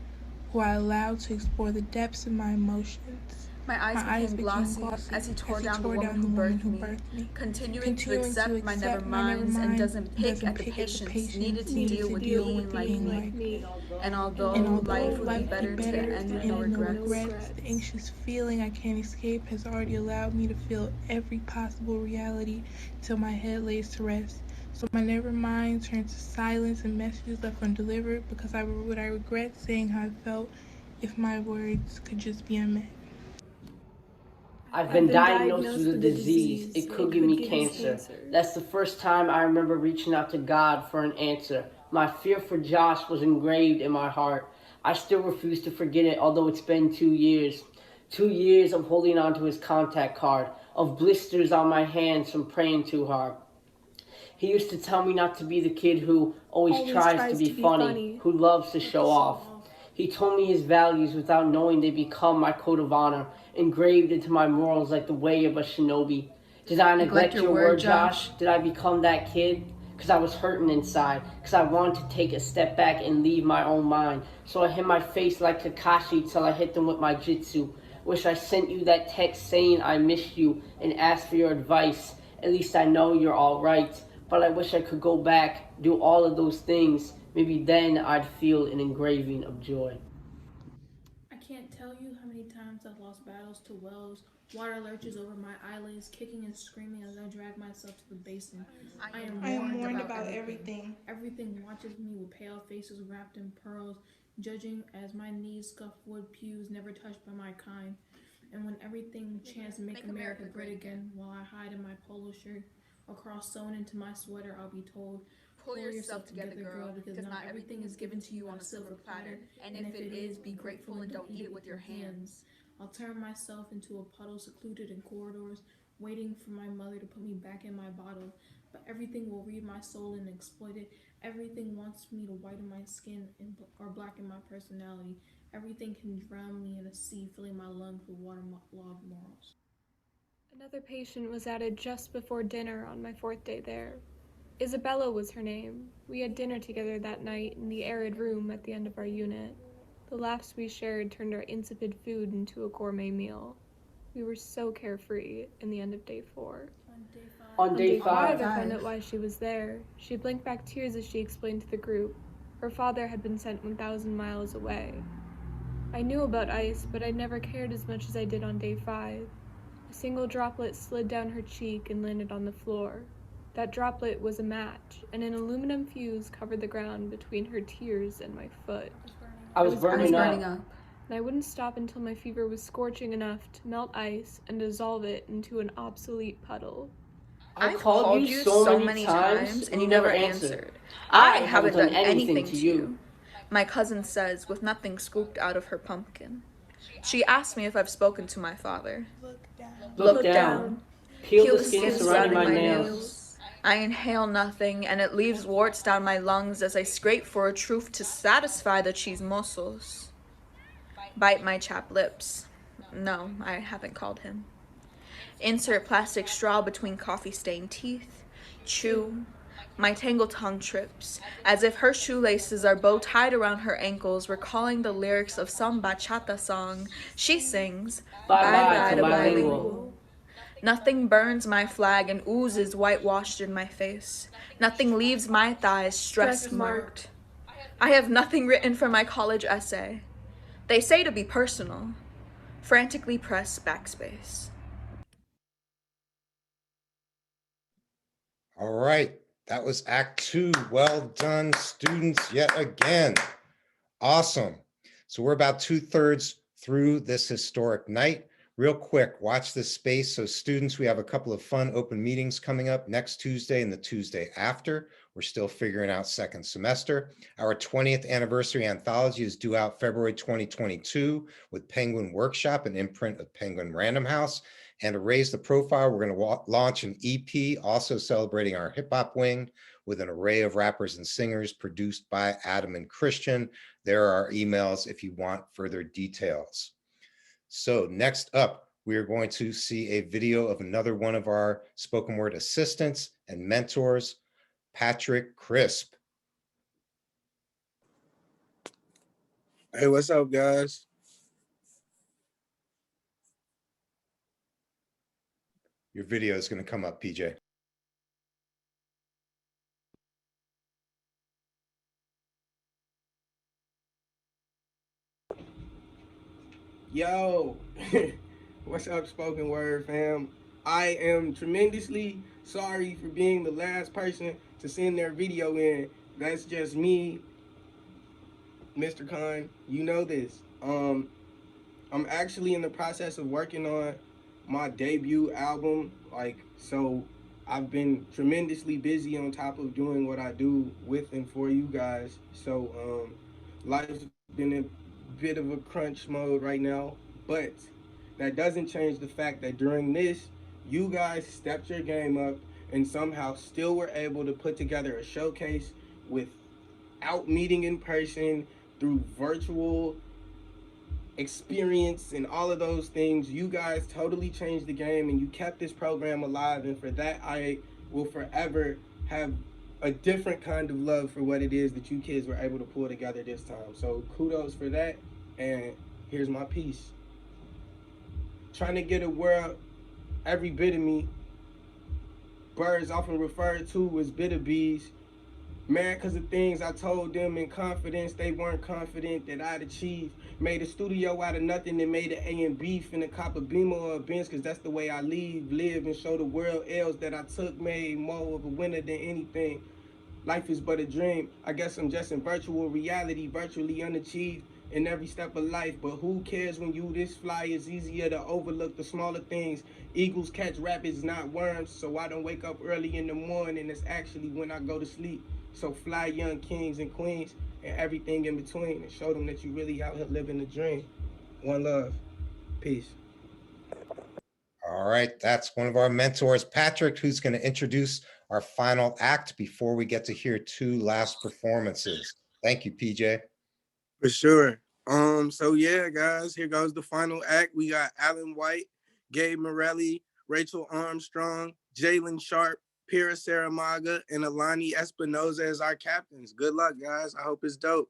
who I allowed to explore the depths of my emotions. My eyes became glossy as he tore down the woman who birthed me, continuing to accept my never minds and doesn't pick at the patience needed to deal with being like me. And although life would be better to end with no regrets, the anxious feeling I can't escape has already allowed me to feel every possible reality till my head lays to rest. So my never mind turns to silence and messages left undelivered because I regret saying how I felt if my words could just be unmet. I've been diagnosed with a disease. It could give me cancer. That's the first time I remember reaching out to God for an answer. My fear for Josh was engraved in my heart. I still refuse to forget it, although it's been 2 years. 2 years of holding on to his contact card, of blisters on my hands from praying too hard. He used to tell me not to be the kid who always tries to be funny, who loves to show off. He told me his values without knowing they become my code of honor, engraved into my morals like the way of a shinobi. Did I neglect your word, Josh? Did I become that kid? Because I was hurting inside, because I wanted to take a step back and leave my own mind. So I hit my face like Kakashi till I hit them with my jutsu. Wish I sent you that text saying I missed you and asked for your advice. At least I know you're all right. But I wish I could go back, do all of those things. Maybe then I'd feel an engraving of joy. I can't tell you how many times I've lost battles to wells. Water lurches over my eyelids, kicking and screaming as I drag myself to the basin. I am warned about everything. Everything watches me with pale faces wrapped in pearls, judging as my knees scuff wood pews never touched by my kind. And when everything chants make America great again, while I hide in my polo shirt, or cross sewn into my sweater, I'll be told, pull yourself together, girl, because not everything is given to you on a silver platter, and if it is, be grateful and don't eat it with your hands. I'll turn myself into a puddle secluded in corridors, waiting for my mother to put me back in my bottle, but everything will read my soul and exploit it. Everything wants me to whiten my skin or blacken my personality. Everything can drown me in a sea, filling my lungs with waterlogged morals. Another patient was added just before dinner on my 4th day there. Isabella was her name. We had dinner together that night in the arid room at the end of our unit. The laughs we shared turned our insipid food into a gourmet meal. We were so carefree in the end of day 4. On day 5, I found out why she was there. She blinked back tears as she explained to the group. Her father had been sent 1,000 miles away. I knew about ice, but I never cared as much as I did on day 5. A single droplet slid down her cheek and landed on the floor. That droplet was a match, and an aluminum fuse covered the ground between her tears and my foot. I was burning up. And I wouldn't stop until my fever was scorching enough to melt ice and dissolve it into an obsolete puddle. I called you so many times and you never answered. I haven't done anything to you. My cousin says, with nothing scooped out of her pumpkin. She asked me if I've spoken to my father. Look down. Peel the skin surrounding my nails. I inhale nothing, and it leaves warts down my lungs as I scrape for a truth to satisfy the chismosos. Bite my chapped lips. No, I haven't called him. Insert plastic straw between coffee-stained teeth. Chew. My tangled tongue trips, as if her shoelaces are bow tied around her ankles, recalling the lyrics of some bachata song. She sings, Bye-bye to bilingual. Nothing burns my flag and oozes whitewashed in my face. Nothing leaves my thighs stress marked. I have nothing written for my college essay. They say to be personal. Frantically press backspace. All right. That was Act 2. Well done, students, yet again. Awesome. So we're about 2/3 through this historic night. Real quick, watch this space. So students, we have a couple of fun open meetings coming up next Tuesday and the Tuesday after. We're still figuring out second semester. Our 20th anniversary anthology is due out February 2022 with Penguin Workshop, an imprint of Penguin Random House. And to raise the profile, we're going to launch an EP, also celebrating our hip hop wing with an array of rappers and singers produced by Adam and Christian. There are emails if you want further details. So next up, we are going to see a video of another one of our spoken word assistants and mentors, Patrick Crisp. Hey, what's up, guys? Your video is going to come up, PJ. Yo, what's up, spoken word fam? I am tremendously sorry for being the last person to send their video in. That's just me, Mr. Khan. You know this. I'm actually in the process of working on my debut album. Like, so I've been tremendously busy on top of doing what I do with and for you guys. So life's been a bit of a crunch mode right now, but that doesn't change the fact that during this, you guys stepped your game up and somehow still were able to put together a showcase without meeting in person, through virtual experience and all of those things. You guys totally changed the game and you kept this program alive, and for that I will forever have a different kind of love for what it is that you kids were able to pull together this time. So kudos for that, and here's my piece. Trying to get a world every bit of me. Birds often referred to as bitter bees. Mad because of things I told them in confidence they weren't confident that I'd achieve. Made a studio out of nothing and made an A and B. Finna cop a Beamer or a Benz, cause that's the way I live and show the world L's that I took. Made more of a winner than anything. Life is but a dream. I guess I'm just in virtual reality, virtually unachieved in every step of life. But who cares when you this fly? It's easier to overlook the smaller things. Eagles catch rabbits, not worms. So I don't wake up early in the morning. It's actually when I go to sleep. So fly young kings and queens and everything in between, and show them that you really out here living the dream. One love. Peace. All right, that's one of our mentors, Patrick, who's going to introduce our final act before we get to hear 2 last performances. Thank you, PJ. For sure. So yeah, guys, here goes the final act. We got Alan White, Gabe Morelli, Rachel Armstrong, Jalen Sharp, Pira Saramaga, and Alani Espinoza as our captains. Good luck, guys. I hope it's dope.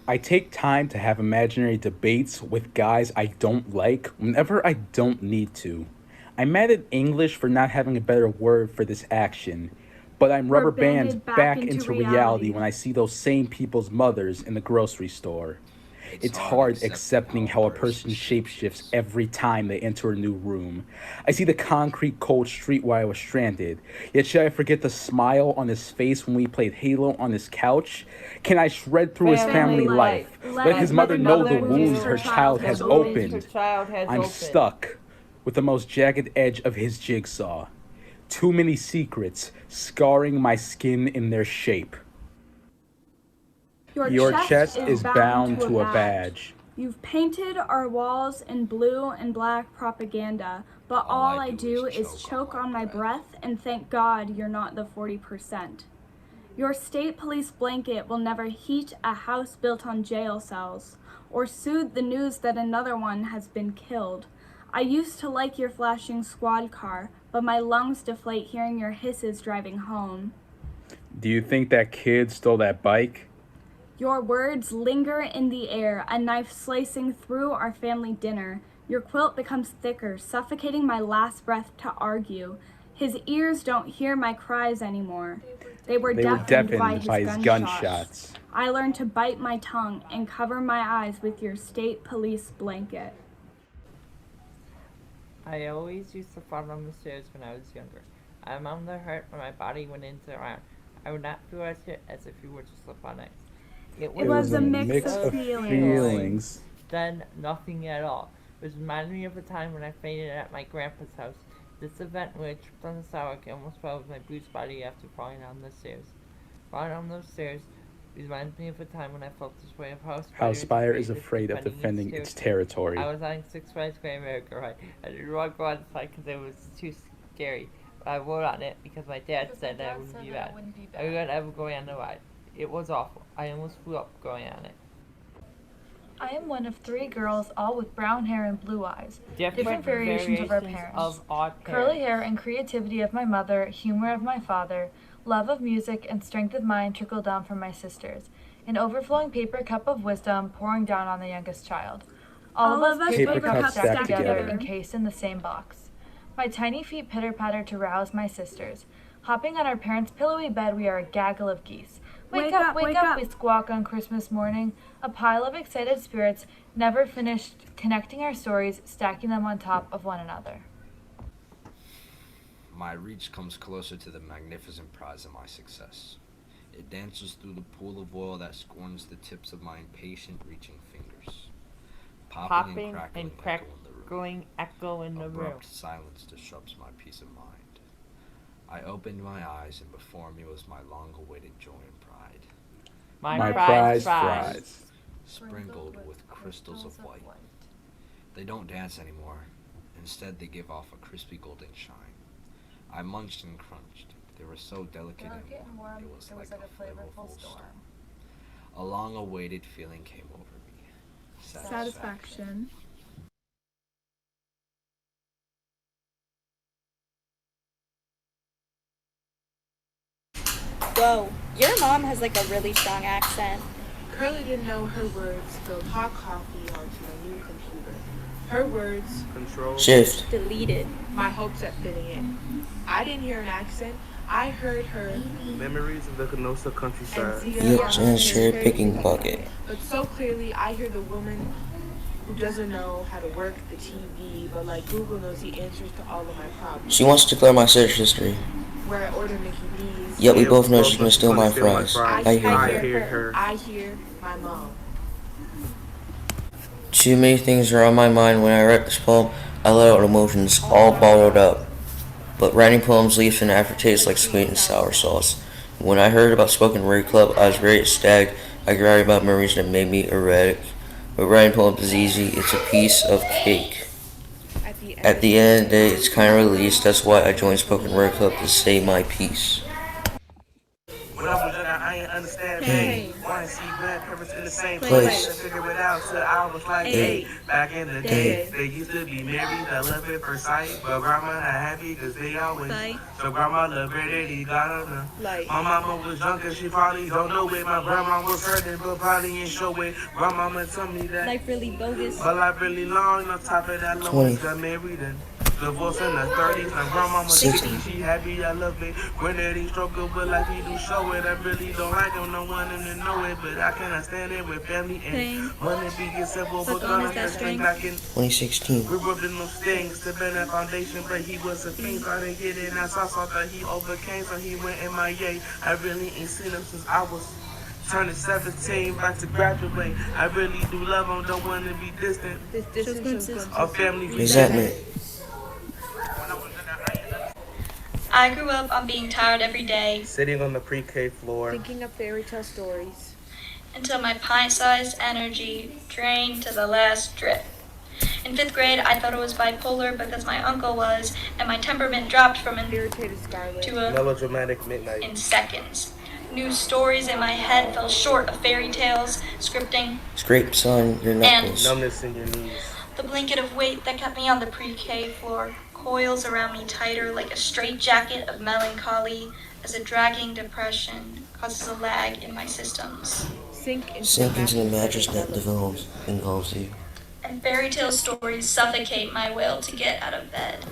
I take time to have imaginary debates with guys I don't like whenever I don't need to. I'm mad at English for not having a better word for this action, but I'm rubber banded back into reality when I see those same people's mothers in the grocery store. It's hard accepting how a person shapeshifts every time they enter a new room. I see the concrete cold street where I was stranded. Yet should I forget the smile on his face when we played Halo on his couch? Can I shred through his family life? Let his mother know the wounds her child has opened. I'm stuck with the most jagged edge of his jigsaw. Too many secrets scarring my skin in their shape. Your chest is bound to a badge. You've painted our walls in blue and black propaganda, but all I do is choke on my breath and thank God you're not the 40%. Your state police blanket will never heat a house built on jail cells, or soothe the news that another one has been killed. I used to like your flashing squad car, but my lungs deflate hearing your hisses driving home. Do you think that kid stole that bike? Your words linger in the air, a knife slicing through our family dinner. Your quilt becomes thicker, suffocating my last breath to argue. His ears don't hear my cries anymore. They were deafened by his gunshots. I learned to bite my tongue and cover my eyes with your state police blanket. I always used to fall down the stairs when I was younger. My mom got hurt when my body went into the ground. I would not feel as hit as if you were to slip on ice. It was a mix of feelings. Then nothing at all. It was reminding me of a time when I fainted at my grandpa's house. This event when I tripped on the sidewalk and almost fell with my bruised body after falling down the stairs. Falling down those stairs reminds me of a time when I felt this way of how Spire is afraid of defending its territory. I was on Six Flags Great America Ride. I didn't want to go on the side because it was too scary. But I rode on it because my dad said that it wouldn't be bad. I wouldn't ever go on the ride. It was awful. I almost flew up going on it. I am one of 3 girls, all with brown hair and blue eyes. Different variations of our parents. Curly hair and creativity of my mother, humor of my father, love of music, and strength of mind trickle down from my sisters. An overflowing paper cup of wisdom pouring down on the youngest child. All of us paper cups stacked together, encased in the same box. My tiny feet pitter-patter to rouse my sisters. Hopping on our parents' pillowy bed, we are a gaggle of geese. Wake up, we squawk on Christmas morning, a pile of excited spirits, never finished connecting our stories, stacking them on top of one another. my reach comes closer to the magnificent prize of my success. It dances through the pool of oil that scorns the tips of my impatient reaching fingers. Popping and crackling echo in the room. Abrupt silence disrupts my peace of mind. I opened my eyes, and before me was my long-awaited joy and pride. My prize fries. Sprinkled with crystals of white. They don't dance anymore. Instead, they give off a crispy golden shine. I munched and crunched. They were so delicate and warm, it was like a flavorful storm. A long-awaited feeling came over me. Satisfaction. Whoa, your mom has like a really strong accent. Curly didn't know her words spilled hot coffee onto a new computer. Her words, Control, Shift, deleted. my hopes at fitting in. I didn't hear an accent. I heard her memories of the Kenosha countryside. and cherry-picking bucket. But so clearly, I hear the woman who doesn't know how to work the TV, but like Google knows the answers to all of my problems. She wants to clear my search history. Where I order Mickey D's. Yet we both know she's gonna steal my fries. I hear her. I hear my mom. Too many things are on my mind when I write this poem. I let out emotions, all bottled up. But writing poems leaves an aftertaste like sweet and sour sauce. When I heard about Spoken Word Club, I was very ecstatic. I could write about memories that made me erratic. But writing poems is easy. It's a piece of cake. At the end of the day, it's kind of released. That's why I joined Spoken Word Club, to say my piece. When I was younger, I ain't understand pain. Wanna see grandparents in the same Place. place. Figure it out till I was like 8. Back in the day, they used to be married, I love at first sight. But grandma not happy cause they always fight. So grandma loved her daddy, got on her. My mama was younger, she probably don't know it. My grandma was hurting, but probably ain't show it. Grandmama told me that Life really bogus. but life really long, on top of that, Lois got married and divorced in the 30s. My grandmama 60, she happy, I love it. Granddaddy struggle, but like he do show it. I really don't like him, no one him to know it. But I cannot stand it with family and money be simple, but gonna just think I can. 2016. We rubbed in those things to build that foundation, but he was a fiend, so I didn't get it. And I saw that he overcame, so he went MIA. I really ain't seen him since I was turning 17, back to graduate. I really do love him, don't want to be distant. Our family Resentment. I grew up on being tired every day, sitting on the pre-K floor, Thinking of fairy tale stories. until my pint-sized energy drained to the last drip. In 5th grade, I thought it was bipolar because my uncle was, and my temperament dropped from an Irritated Scarlet. to a melodramatic midnight. in seconds. New stories in my head fell short of fairy tales, scripting, Scrapes on your knuckles. Numbness in your knees. the blanket of weight that kept me on the pre-K floor coils around me tighter like a straitjacket of melancholy as a dragging depression causes a lag in my systems. Sink into the mattress that engulfs you. And fairy tale stories suffocate my will to get out of bed.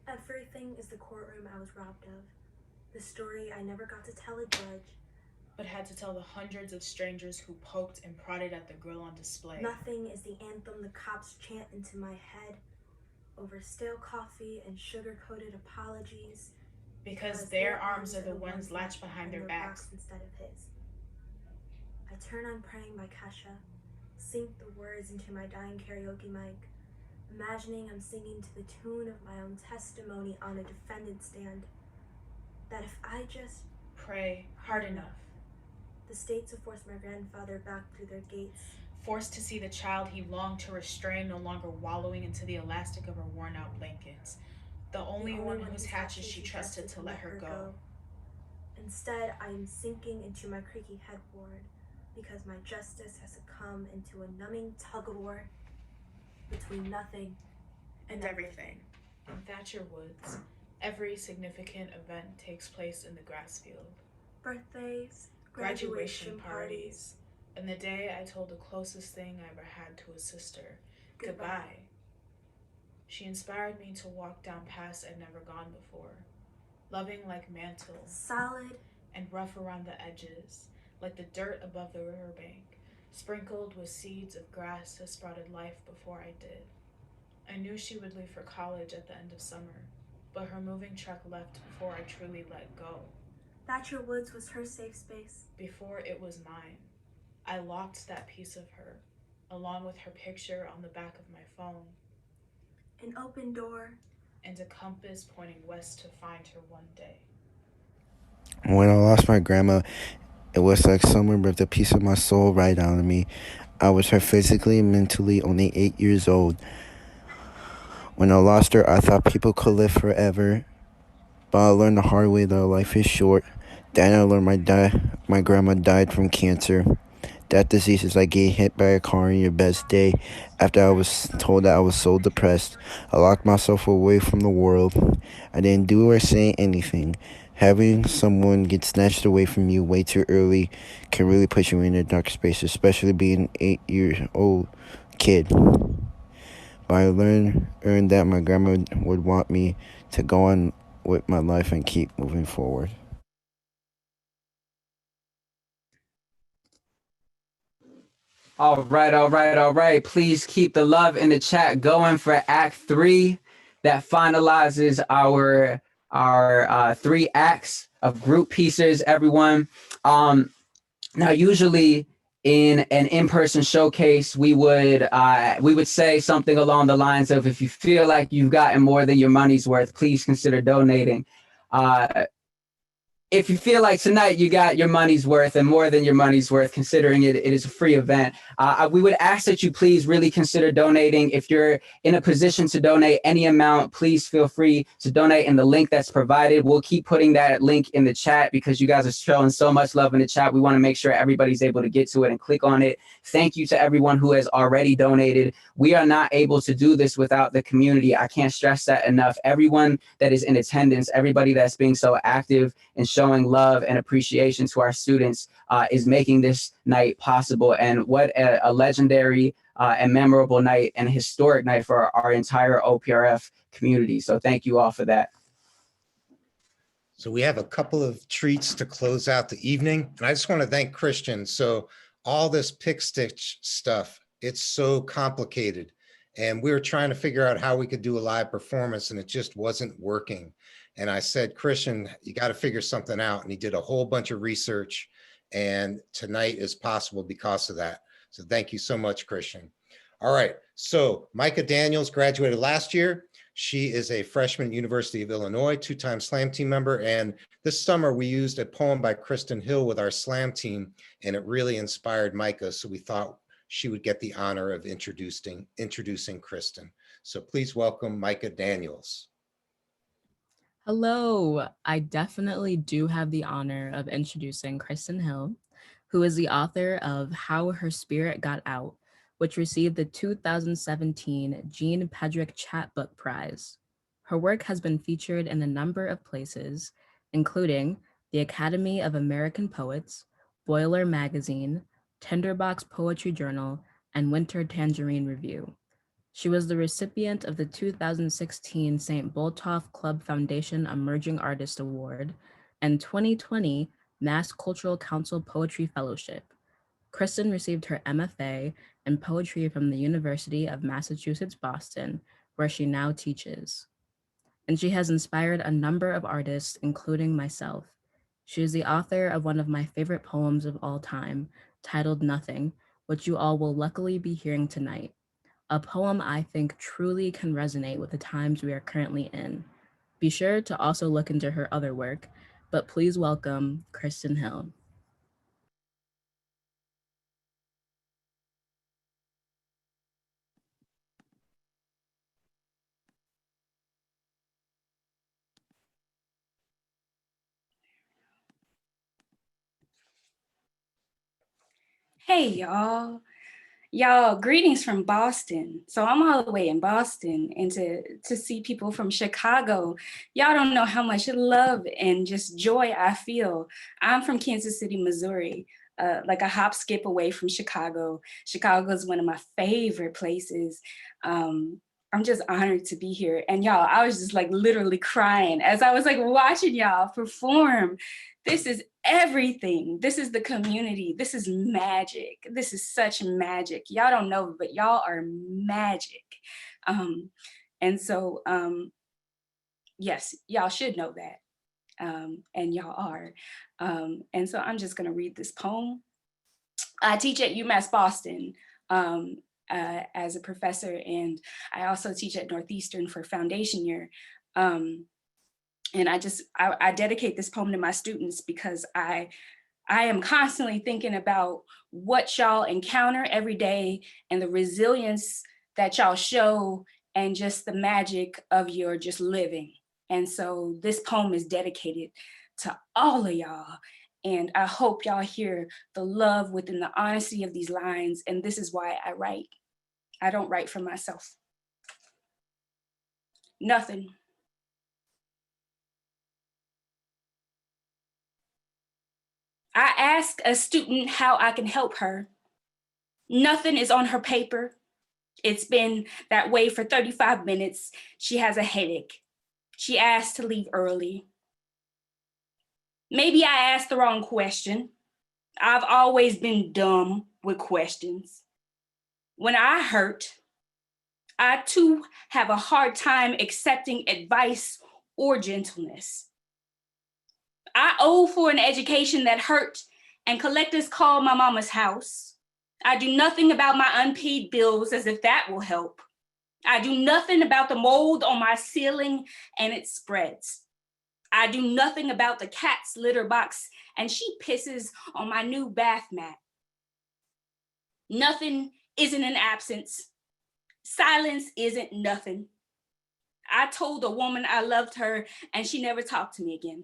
Everything is the courtroom I was robbed of. The story I never got to tell a judge, but had to tell the hundreds of strangers who poked and prodded at the grill on display. Nothing is the anthem the cops chant into my head over stale coffee and sugar-coated apologies. Because their arms are the ones latched behind their backs instead of his. I turn on Praying by Kesha, sync the words into my dying karaoke mic, imagining I'm singing to the tune of my own testimony on a defendant stand. That if I just pray hard enough, the states will force my grandfather back through their gates. Forced to see the child he longed to restrain no longer wallowing into the elastic of her worn-out blankets. The only one whose hatches she trusted to let her go. Instead, I am sinking into my creaky headboard because my justice has succumbed into a numbing tug-of-war between nothing and everything. In Thatcher Woods, every significant event takes place in the grass field. Birthdays, graduation parties, and the day I told the closest thing I ever had to a sister, goodbye. She inspired me to walk down paths I'd never gone before, loving like mantles, solid and rough around the edges, like the dirt above the riverbank, sprinkled with seeds of grass that sprouted life before I did. I knew she would leave for college at the end of summer, but her moving truck left before I truly let go. Thatcher Woods was her safe space. Before it was mine. I locked that piece of her, along with her picture on the back of my phone. An open door. And a compass pointing west to find her one day. When I lost my grandma, it was like someone ripped a piece of my soul right out of me. I was her physically and mentally only 8 years old. When I lost her, I thought people could live forever. But I learned the hard way that life is short. Then I learned my grandma died from cancer. That disease is like getting hit by a car on your best day. After I was told that I was so depressed, I locked myself away from the world. I didn't do or say anything. Having someone get snatched away from you way too early can really put you in a dark space, especially being an 8-year-old kid. But I learned that my grandma would want me to go on with my life and keep moving forward. All right. Please keep the love in the chat going for Act 3 that finalizes our 3 acts of group pieces, everyone. Now, usually in an in-person showcase, we would say something along the lines of, if you feel like you've gotten more than your money's worth, please consider donating. If you feel like tonight you got your money's worth and more than your money's worth, considering it is a free event, we would ask that you please really consider donating. If you're in a position to donate any amount, please feel free to donate in the link that's provided. We'll keep putting that link in the chat because you guys are showing so much love in the chat. We want to make sure everybody's able to get to it and click on it. Thank you to everyone who has already donated. We are not able to do this without the community. I can't stress that enough. Everyone that is in attendance, everybody that's being so active and showing love and appreciation to our students is making this night possible. And what a legendary and memorable night and historic night for our entire OPRF community. So thank you all for that. So we have a couple of treats to close out the evening. And I just want to thank Christian. So all this pick stitch stuff, it's so complicated. And we were trying to figure out how we could do a live performance and it just wasn't working. And I said, Christian, you got to figure something out. And he did a whole bunch of research. And tonight is possible because of that. So thank you so much, Christian. All right. So Micah Daniels graduated last year. She is a freshman at University of Illinois, 2-time Slam team member. And this summer we used a poem by Kristen Hill with our Slam team, and it really inspired Micah. So we thought she would get the honor of introducing Kristen. So please welcome Micah Daniels. Hello, I definitely do have the honor of introducing Kristen Hill, who is the author of How Her Spirit Got Out, which received the 2017 Jean Pedrick Chatbook Prize. Her work has been featured in a number of places, including the Academy of American Poets, Boiler Magazine, Tinderbox Poetry Journal, and Winter Tangerine Review. She was the recipient of the 2016 St. Botolph Club Foundation Emerging Artist Award and 2020 Mass Cultural Council Poetry Fellowship. Kristen received her MFA in poetry from the University of Massachusetts, Boston, where she now teaches. And she has inspired a number of artists, including myself. She is the author of one of my favorite poems of all time, titled Nothing, which you all will luckily be hearing tonight. A poem I think truly can resonate with the times we are currently in. Be sure to also look into her other work, but please welcome Kristen Hill. Hey, y'all. Y'all, greetings from Boston. So I'm all the way in Boston, and to see people from Chicago, y'all don't know how much love and just joy I feel. I'm from Kansas City, Missouri, like a hop, skip away from Chicago. Chicago is one of my favorite places. I'm just honored to be here. And y'all, I was just like literally crying as I was like watching y'all perform. This is everything. This is the community. This is magic. This is such magic. Y'all don't know, but y'all are magic. And so, yes, y'all should know that. And y'all are. And so I'm just gonna read this poem. I teach at UMass Boston. As a professor, and I also teach at Northeastern for foundation year. And I dedicate this poem to my students because I am constantly thinking about what y'all encounter every day and the resilience that y'all show and just the magic of your just living. And so this poem is dedicated to all of y'all. And I hope y'all hear the love within the honesty of these lines. And this is why I write. I don't write for myself. Nothing. I ask a student how I can help her. Nothing is on her paper. It's been that way for 35 minutes. She has a headache. She asked to leave early. Maybe I asked the wrong question. I've always been dumb with questions. When I hurt, I too have a hard time accepting advice or gentleness. I owe for an education that hurt, and collectors call my mama's house. I do nothing about my unpaid bills as if that will help. I do nothing about the mold on my ceiling and it spreads. I do nothing about the cat's litter box and she pisses on my new bath mat. Nothing isn't an absence. Silence isn't nothing. I told a woman I loved her and she never talked to me again.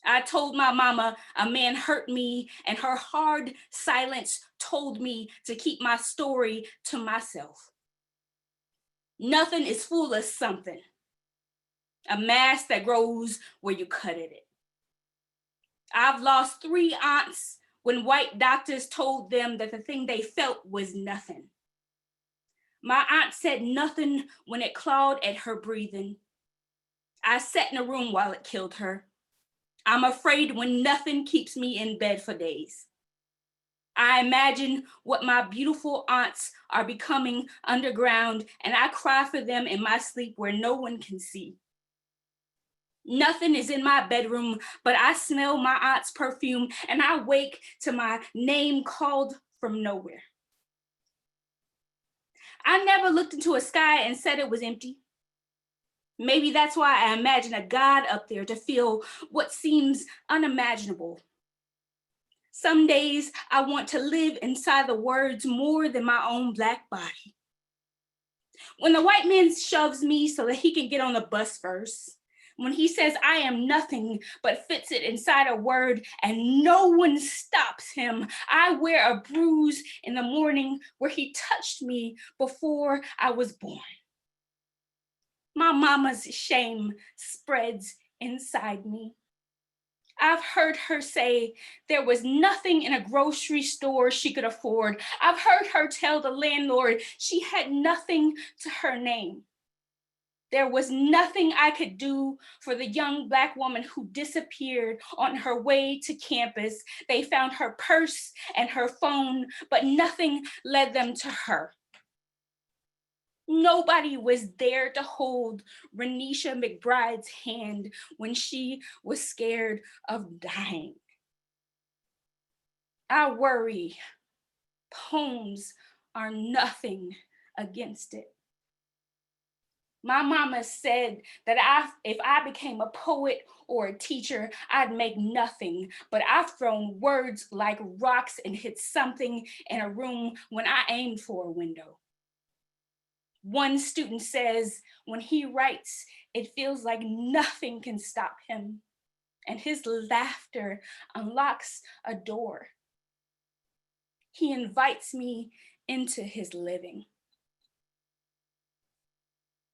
I told my mama a man hurt me and her hard silence told me to keep my story to myself. Nothing is full of something. A mask that grows where you cut it. I've lost 3 aunts when white doctors told them that the thing they felt was nothing. My aunt said nothing when it clawed at her breathing. I sat in a room while it killed her. I'm afraid when nothing keeps me in bed for days. I imagine what my beautiful aunts are becoming underground, and I cry for them in my sleep where no one can see. Nothing is in my bedroom, but I smell my aunt's perfume, and I wake to my name called from nowhere. I never looked into a sky and said it was empty. Maybe that's why I imagine a God up there to feel what seems unimaginable. Some days I want to live inside the words more than my own Black body. When the white man shoves me so that he can get on the bus first, when he says I am nothing but fits it inside a word and no one stops him, I wear a bruise in the morning where he touched me before I was born. My mama's shame spreads inside me. I've heard her say there was nothing in a grocery store she could afford. I've heard her tell the landlord she had nothing to her name. There was nothing I could do for the young Black woman who disappeared on her way to campus. They found her purse and her phone, but nothing led them to her. Nobody was there to hold Renisha McBride's hand when she was scared of dying. I worry. Poems are nothing against it. My mama said that if I became a poet or a teacher, I'd make nothing, but I've thrown words like rocks and hit something in a room when I aimed for a window. One student says when he writes, it feels like nothing can stop him, and his laughter unlocks a door. He invites me into his living.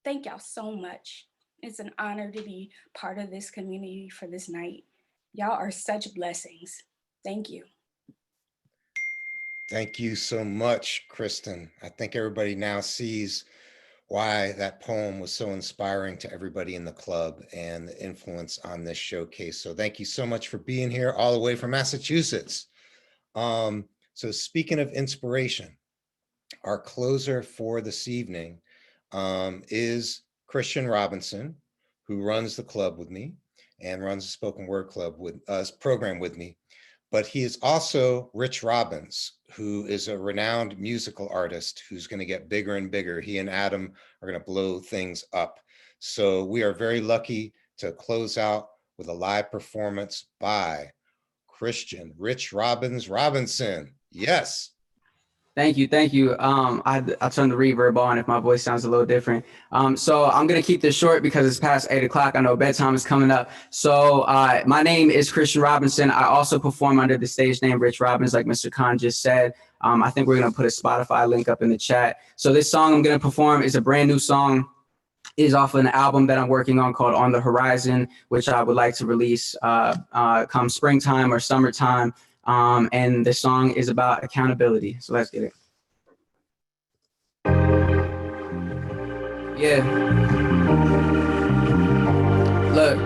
Thank y'all so much. It's an honor to be part of this community for this night. Y'all are such blessings. Thank you. Thank you so much, Kristen. I think everybody now sees why that poem was so inspiring to everybody in the club and the influence on this showcase. So thank you so much for being here all the way from Massachusetts. So speaking of inspiration, our closer for this evening is Christian Robinson, who runs the club with me and runs the spoken word club with us program with me. But he is also Rich Robbins, who is a renowned musical artist who's going to get bigger and bigger. He and Adam are going to blow things up. So we are very lucky to close out with a live performance by Christian Rich Robbins Robinson. Yes. Thank you. I turned the reverb on if my voice sounds a little different. So I'm gonna keep this short because it's past 8 o'clock. I know bedtime is coming up. So my name is Christian Robinson. I also perform under the stage name Rich Robbins, like Mr. Khan just said. I think we're gonna put a Spotify link up in the chat. So this song I'm gonna perform is a brand new song. It is off of an album that I'm working on called On the Horizon, which I would like to release come springtime or summertime. And the song is about accountability. So let's get it. Yeah. Look,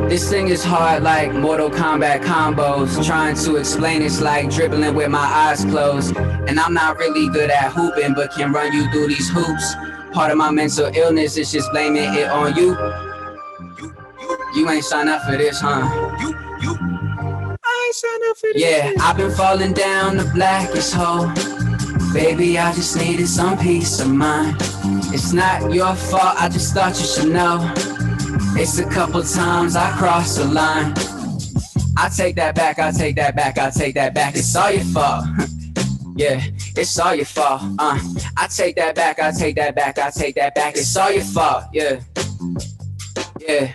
this thing is hard like Mortal Kombat combos. Trying to explain it's like dribbling with my eyes closed. And I'm not really good at hooping, but can run you through these hoops. Part of my mental illness is just blaming it on you. You ain't signed up for this, huh? Yeah, I've been falling down the blackest hole. Baby, I just needed some peace of mind. It's not your fault, I just thought you should know. It's a couple times I crossed the line. I take that back, I take that back, I take that back. It's all your fault. Yeah, it's all your fault. I take that back, I take that back, I take that back. It's all your fault. Yeah. Yeah.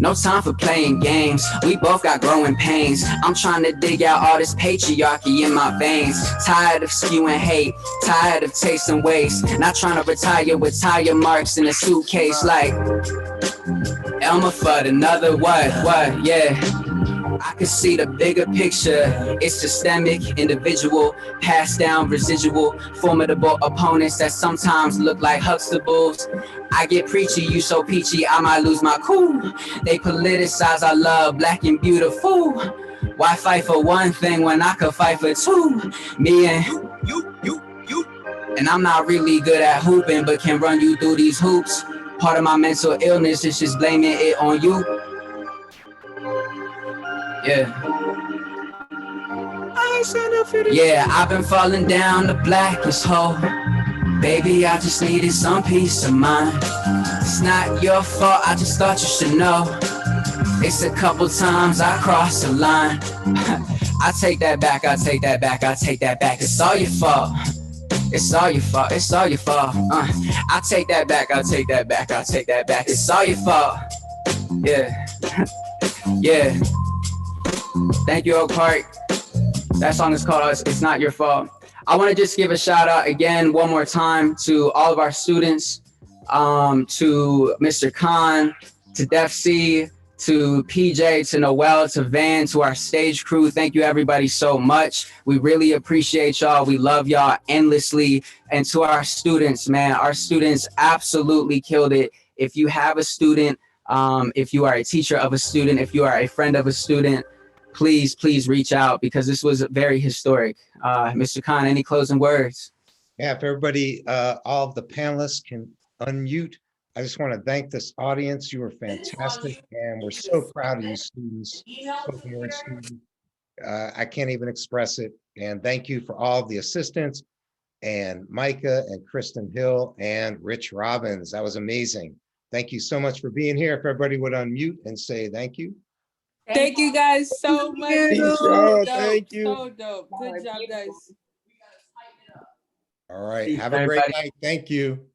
No time for playing games, we both got growing pains. I'm trying to dig out all this patriarchy in my veins. Tired of spewing hate, tired of tasting waste. Not trying to retire with tire marks in a suitcase like Elmer Fudd, another what, yeah. I can see the bigger picture. It's systemic, individual, passed down, residual, formidable opponents that sometimes look like Huxtables. I get preachy, you so peachy, I might lose my cool. They politicize our love, black and beautiful. Why fight for one thing when I could fight for two? Me and you. And I'm not really good at hooping, but can run you through these hoops. Part of my mental illness is just blaming it on you. Yeah, I've been falling down the blackest hole. Baby, I just needed some peace of mind. It's not your fault, I just thought you should know. It's a couple times I crossed the line. I take that back, I take that back, I take that back. It's all your fault. It's all your fault, it's all your fault. I take that back, I take that back, I take that back. It's all your fault. Yeah. Yeah. Thank you, Oak Park. That song is called It's Not Your Fault. I want to just give a shout out again one more time to all of our students, to Mr. Khan, to Def C, to PJ, to Noel, to Van, to our stage crew. Thank you everybody so much. We really appreciate y'all. We love y'all endlessly. And to our students, man, our students absolutely killed it. If you have a student, if you are a teacher of a student, if you are a friend of a student, please reach out because this was very historic. Mr. Khan, any closing words? Yeah, if everybody, all of the panelists can unmute. I just want to thank this audience. You were fantastic, and we're so proud of you students, spoken word students. I can't even express it. And thank you for all of the assistants, and Micah and Kristen Hill and Rich Robbins. That was amazing. Thank you so much for being here. If everybody would unmute and say thank you. Thank you guys so much. Thank you. So dope. Good job, guys. All right. Have a great night. Thank you.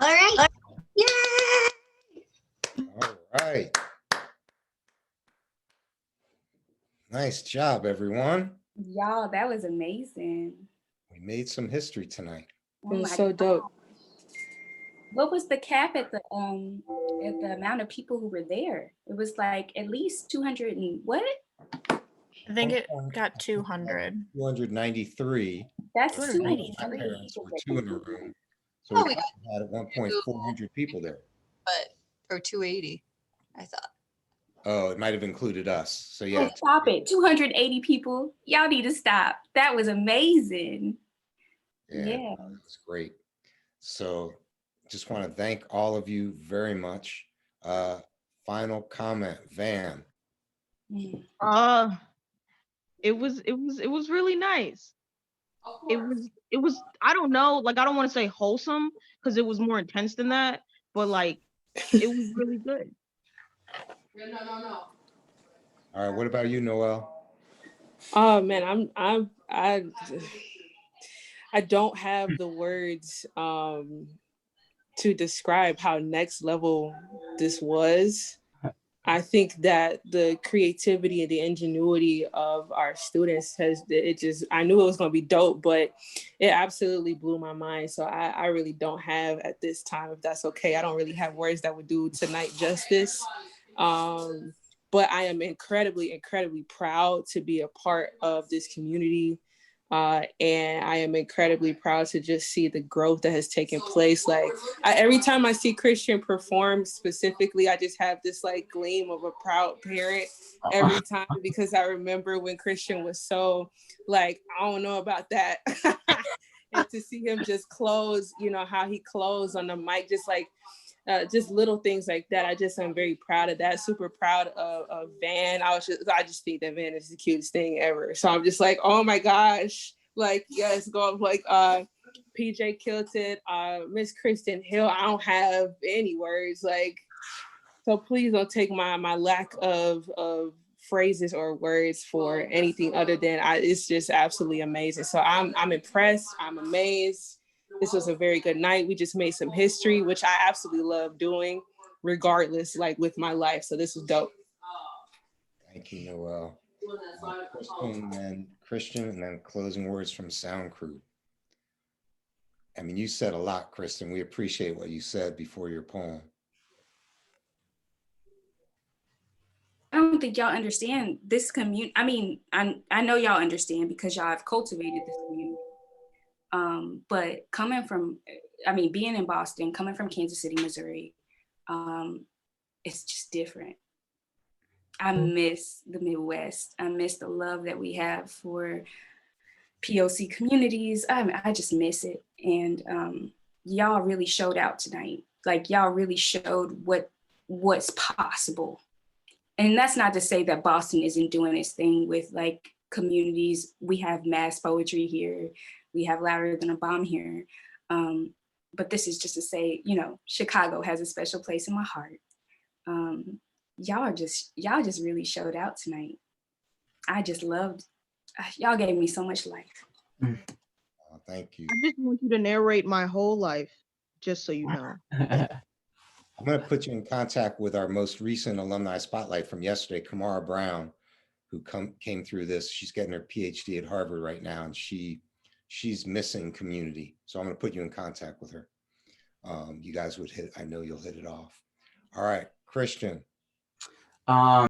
All right. Yay! All right. Nice job, everyone. Y'all, that was amazing. We made some history tonight. Oh it was so dope. What was the cap at the amount of people who were there? It was like at least 200 and what? I think it got 200. 293. That's 293. Were two in a room. So we had at one point 400 people there. But or 280, I thought. Oh, it might have included us. So yeah. Oh, stop it. 280 people. Y'all need to stop. That was amazing. Yeah. That's great. So just want to thank all of you very much. Final comment, Van. It was really nice. It was I don't know, like I don't want to say wholesome because it was more intense than that, but like it was really good. No. All right, what about you, Noel? Oh man, I don't have the words to describe how next level this was. I think that the creativity and the ingenuity of our students I knew it was going to be dope, but it absolutely blew my mind. So I really don't have at this time, if that's okay, I don't really have words that would do tonight justice. But I am incredibly, incredibly proud to be a part of this community. And I am incredibly proud to just see the growth that has taken place. Like every time I see Christian perform specifically, I just have this like gleam of a proud parent every time, because I remember when Christian was so like, I don't know about that. And to see him just close, you know, how he closed on the mic, just like, just little things like that. I just am very proud of that. Super proud of Van. I just think that Van is the cutest thing ever. So I'm just like, oh my gosh, like yes, go up like PJ killed it. Miss Kristen Hill. I don't have any words. Like, so please don't take my lack of phrases or words for anything other than it's just absolutely amazing. So I'm impressed. I'm amazed. This was a very good night. We just made some history, which I absolutely love doing, regardless, like with my life. So this was dope. Thank you, Noel. Christian, and then closing words from Sound Crew. I mean, you said a lot, Kristen. We appreciate what you said before your poem. I don't think y'all understand this community. I mean, I know y'all understand because y'all have cultivated this community. But coming from, being in Boston, coming from Kansas City, Missouri, it's just different. I miss the Midwest. I miss the love that we have for POC communities. I just miss it. And y'all really showed out tonight. Like y'all really showed what's possible. And that's not to say that Boston isn't doing its thing with like communities. We have mass poetry here. We have Louder Than a Bomb here. But this is just to say, you know, Chicago has a special place in my heart. Y'all just really showed out tonight. I just loved, y'all gave me so much life. Oh, thank you. I just want you to narrate my whole life, just so you know. I'm going to put you in contact with our most recent alumni spotlight from yesterday, Kamara Brown, who came through this. She's getting her PhD at Harvard right now, and she's missing community. So I'm going to put you in contact with her. You guys would I know you'll hit it off. All right, Christian.